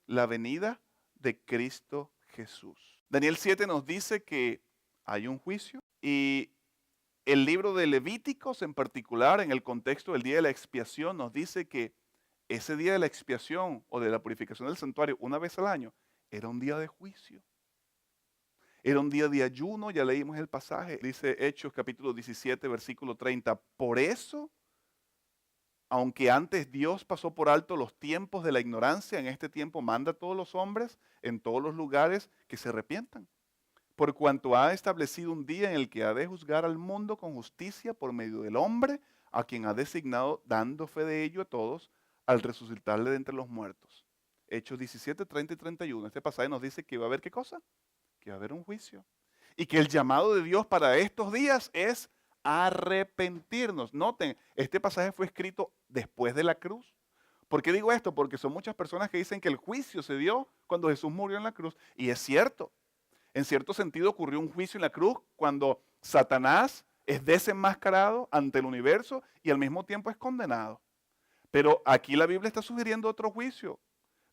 la venida de Cristo Jesús. Daniel 7 nos dice que hay un juicio y el libro de Levíticos en particular, en el contexto del día de la expiación, nos dice que ese día de la expiación o de la purificación del santuario, una vez al año, era un día de juicio. Era un día de ayuno, ya leímos el pasaje, dice Hechos capítulo 17, versículo 30. Por eso, aunque antes Dios pasó por alto los tiempos de la ignorancia, en este tiempo manda a todos los hombres en todos los lugares que se arrepientan. Por cuanto ha establecido un día en el que ha de juzgar al mundo con justicia por medio del hombre, a quien ha designado, dando fe de ello a todos, al resucitarle de entre los muertos. Hechos 17, 30 y 31. Este pasaje nos dice que va a haber ¿qué cosa? Que va a haber un juicio. Y que el llamado de Dios para estos días es arrepentirnos. Noten, este pasaje fue escrito después de la cruz. ¿Por qué digo esto? Porque son muchas personas que dicen que el juicio se dio cuando Jesús murió en la cruz. Y es cierto. En cierto sentido ocurrió un juicio en la cruz cuando Satanás es desenmascarado ante el universo y al mismo tiempo es condenado. Pero aquí la Biblia está sugiriendo otro juicio.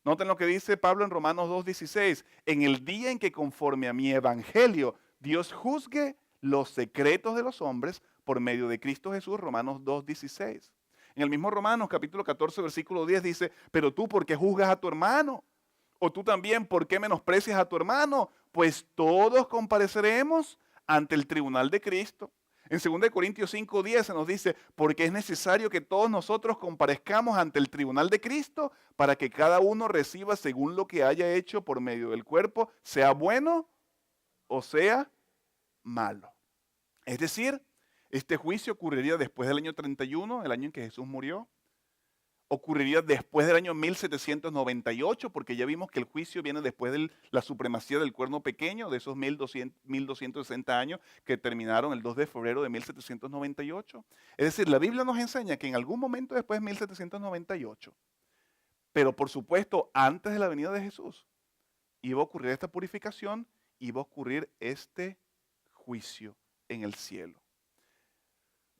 Noten lo que dice Pablo en Romanos 2:16. En el día en que conforme a mi evangelio Dios juzgue los secretos de los hombres por medio de Cristo Jesús, Romanos 2:16. En el mismo Romanos capítulo 14 versículo 10 dice, pero tú ¿por qué juzgas a tu hermano? O tú también ¿por qué menosprecias a tu hermano? Pues todos compareceremos ante el tribunal de Cristo. En 2 Corintios 5:10 se nos dice, porque es necesario que todos nosotros comparezcamos ante el tribunal de Cristo para que cada uno reciba según lo que haya hecho por medio del cuerpo, sea bueno o sea malo. Es decir, este juicio ocurriría después del año 31, el año en que Jesús murió. Ocurriría después del año 1798, porque ya vimos que el juicio viene después de la supremacía del cuerno pequeño, de esos 1260 años que terminaron el 2 de febrero de 1798. Es decir, la Biblia nos enseña que en algún momento después de 1798, pero por supuesto antes de la venida de Jesús, iba a ocurrir esta purificación, iba a ocurrir este juicio en el cielo.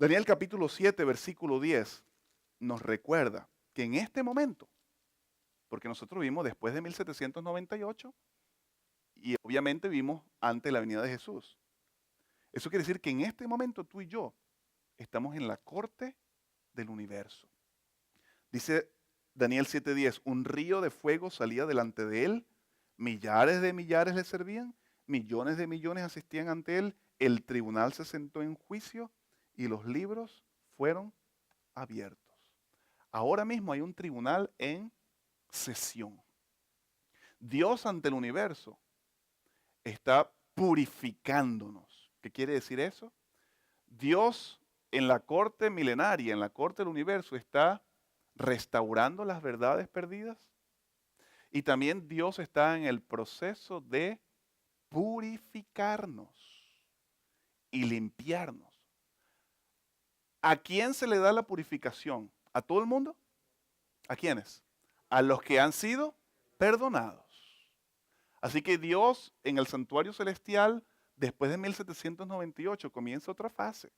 Daniel capítulo 7, versículo 10 nos recuerda que en este momento, porque nosotros vivimos después de 1798 y obviamente vivimos antes de la venida de Jesús. Eso quiere decir que en este momento tú y yo estamos en la corte del universo. Dice Daniel 7:10, un río de fuego salía delante de él, millares de millares le servían, millones de millones asistían ante él, el tribunal se sentó en juicio y los libros fueron abiertos. Ahora mismo hay un tribunal en sesión. Dios ante el universo está purificándonos. ¿Qué quiere decir eso? Dios en la corte milenaria, en la corte del universo, está restaurando las verdades perdidas. Y también Dios está en el proceso de purificarnos y limpiarnos. ¿A quién se le da la purificación? ¿A todo el mundo? ¿A quiénes? A los que han sido perdonados. Así que Dios en el santuario celestial, después de 1798, comienza otra fase.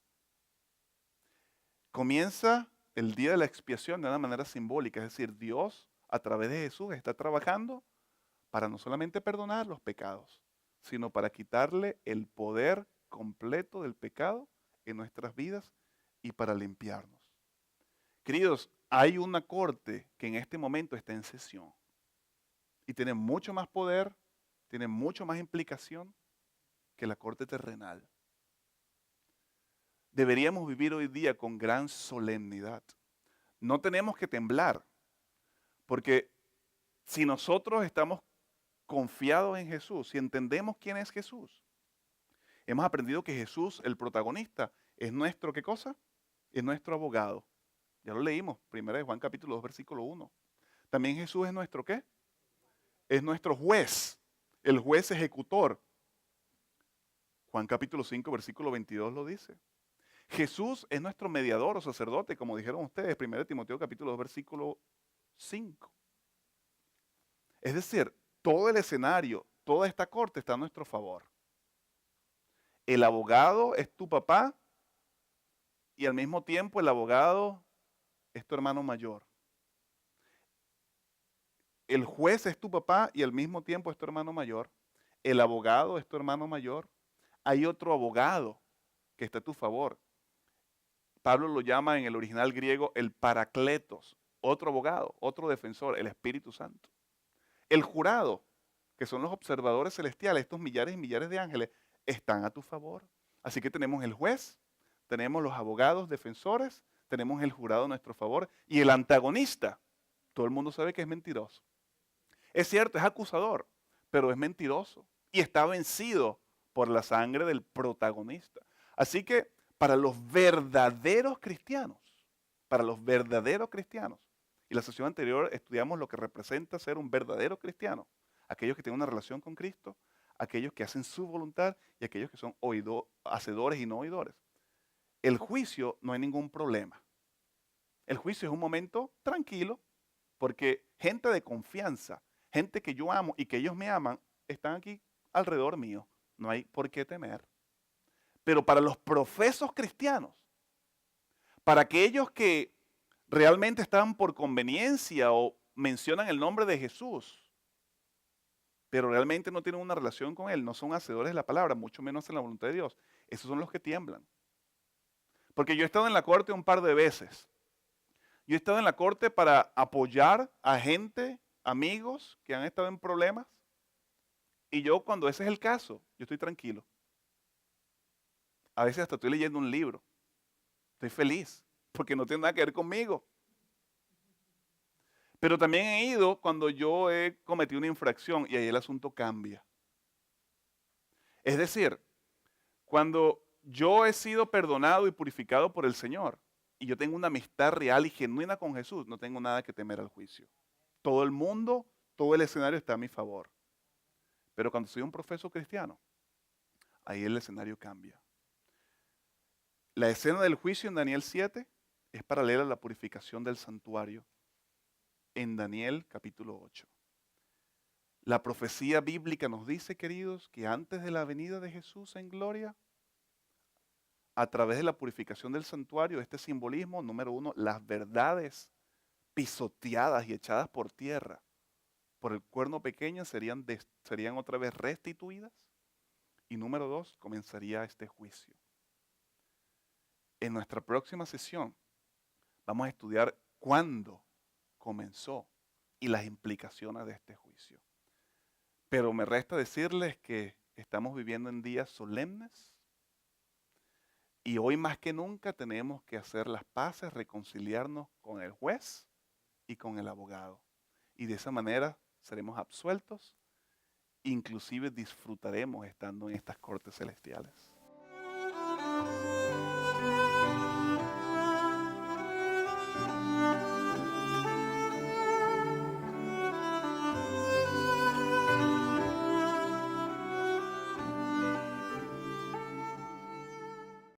Comienza el día de la expiación de una manera simbólica, es decir, Dios a través de Jesús está trabajando para no solamente perdonar los pecados, sino para quitarle el poder completo del pecado en nuestras vidas y para limpiarnos. Queridos, hay una corte que en este momento está en sesión y tiene mucho más poder, tiene mucho más implicación que la corte terrenal. Deberíamos vivir hoy día con gran solemnidad. No tenemos que temblar, porque si nosotros estamos confiados en Jesús, si entendemos quién es Jesús, hemos aprendido que Jesús, el protagonista, es nuestro, ¿qué cosa? Es nuestro abogado. Ya lo leímos, 1 Juan capítulo 2, versículo 1. También Jesús es nuestro ¿qué? Es nuestro juez, el juez ejecutor. Juan capítulo 5, versículo 22 lo dice. Jesús es nuestro mediador o sacerdote, como dijeron ustedes, 1 Timoteo capítulo 2, versículo 5. Es decir, todo el escenario, toda esta corte está a nuestro favor. El abogado es tu papá y al mismo tiempo el abogado es tu hermano mayor. El juez es tu papá y al mismo tiempo es tu hermano mayor. El abogado es tu hermano mayor. Hay otro abogado que está a tu favor. Pablo lo llama en el original griego el Paracletos, otro abogado, otro defensor, el Espíritu Santo. El jurado, que son los observadores celestiales, estos millares y millares de ángeles, están a tu favor. Así que tenemos el juez, tenemos los abogados defensores, tenemos el jurado a nuestro favor y el antagonista. Todo el mundo sabe que es mentiroso. Es cierto, es acusador, pero es mentiroso y está vencido por la sangre del protagonista. Así que para los verdaderos cristianos, y la sesión anterior estudiamos lo que representa ser un verdadero cristiano, aquellos que tienen una relación con Cristo, aquellos que hacen su voluntad y aquellos que son hacedores y no oidores. El juicio no hay ningún problema. El juicio es un momento tranquilo porque gente de confianza, gente que yo amo y que ellos me aman, están aquí alrededor mío. No hay por qué temer. Pero para los profesos cristianos, para aquellos que realmente están por conveniencia o mencionan el nombre de Jesús, pero realmente no tienen una relación con Él, no son hacedores de la palabra, mucho menos en la voluntad de Dios, esos son los que tiemblan. Porque yo he estado en la corte un par de veces. Yo he estado en la corte para apoyar a gente, amigos que han estado en problemas. Y yo cuando ese es el caso, yo estoy tranquilo. A veces hasta estoy leyendo un libro. Estoy feliz porque no tiene nada que ver conmigo. Pero también he ido cuando yo he cometido una infracción y ahí el asunto cambia. Es decir, cuando yo he sido perdonado y purificado por el Señor y yo tengo una amistad real y genuina con Jesús, no tengo nada que temer al juicio. Todo el mundo, todo el escenario está a mi favor. Pero cuando soy un profeso cristiano, ahí el escenario cambia. La escena del juicio en Daniel 7 es paralela a la purificación del santuario en Daniel capítulo 8. La profecía bíblica nos dice, queridos, que antes de la venida de Jesús en gloria, a través de la purificación del santuario, este simbolismo, número 1, las verdades pisoteadas y echadas por tierra por el cuerno pequeño serían otra vez restituidas. Y número 2, comenzaría este juicio. En nuestra próxima sesión vamos a estudiar cuándo comenzó y las implicaciones de este juicio. Pero me resta decirles que estamos viviendo en días solemnes y hoy más que nunca tenemos que hacer las paces, reconciliarnos con el juez y con el abogado. Y de esa manera seremos absueltos, inclusive disfrutaremos estando en estas cortes celestiales.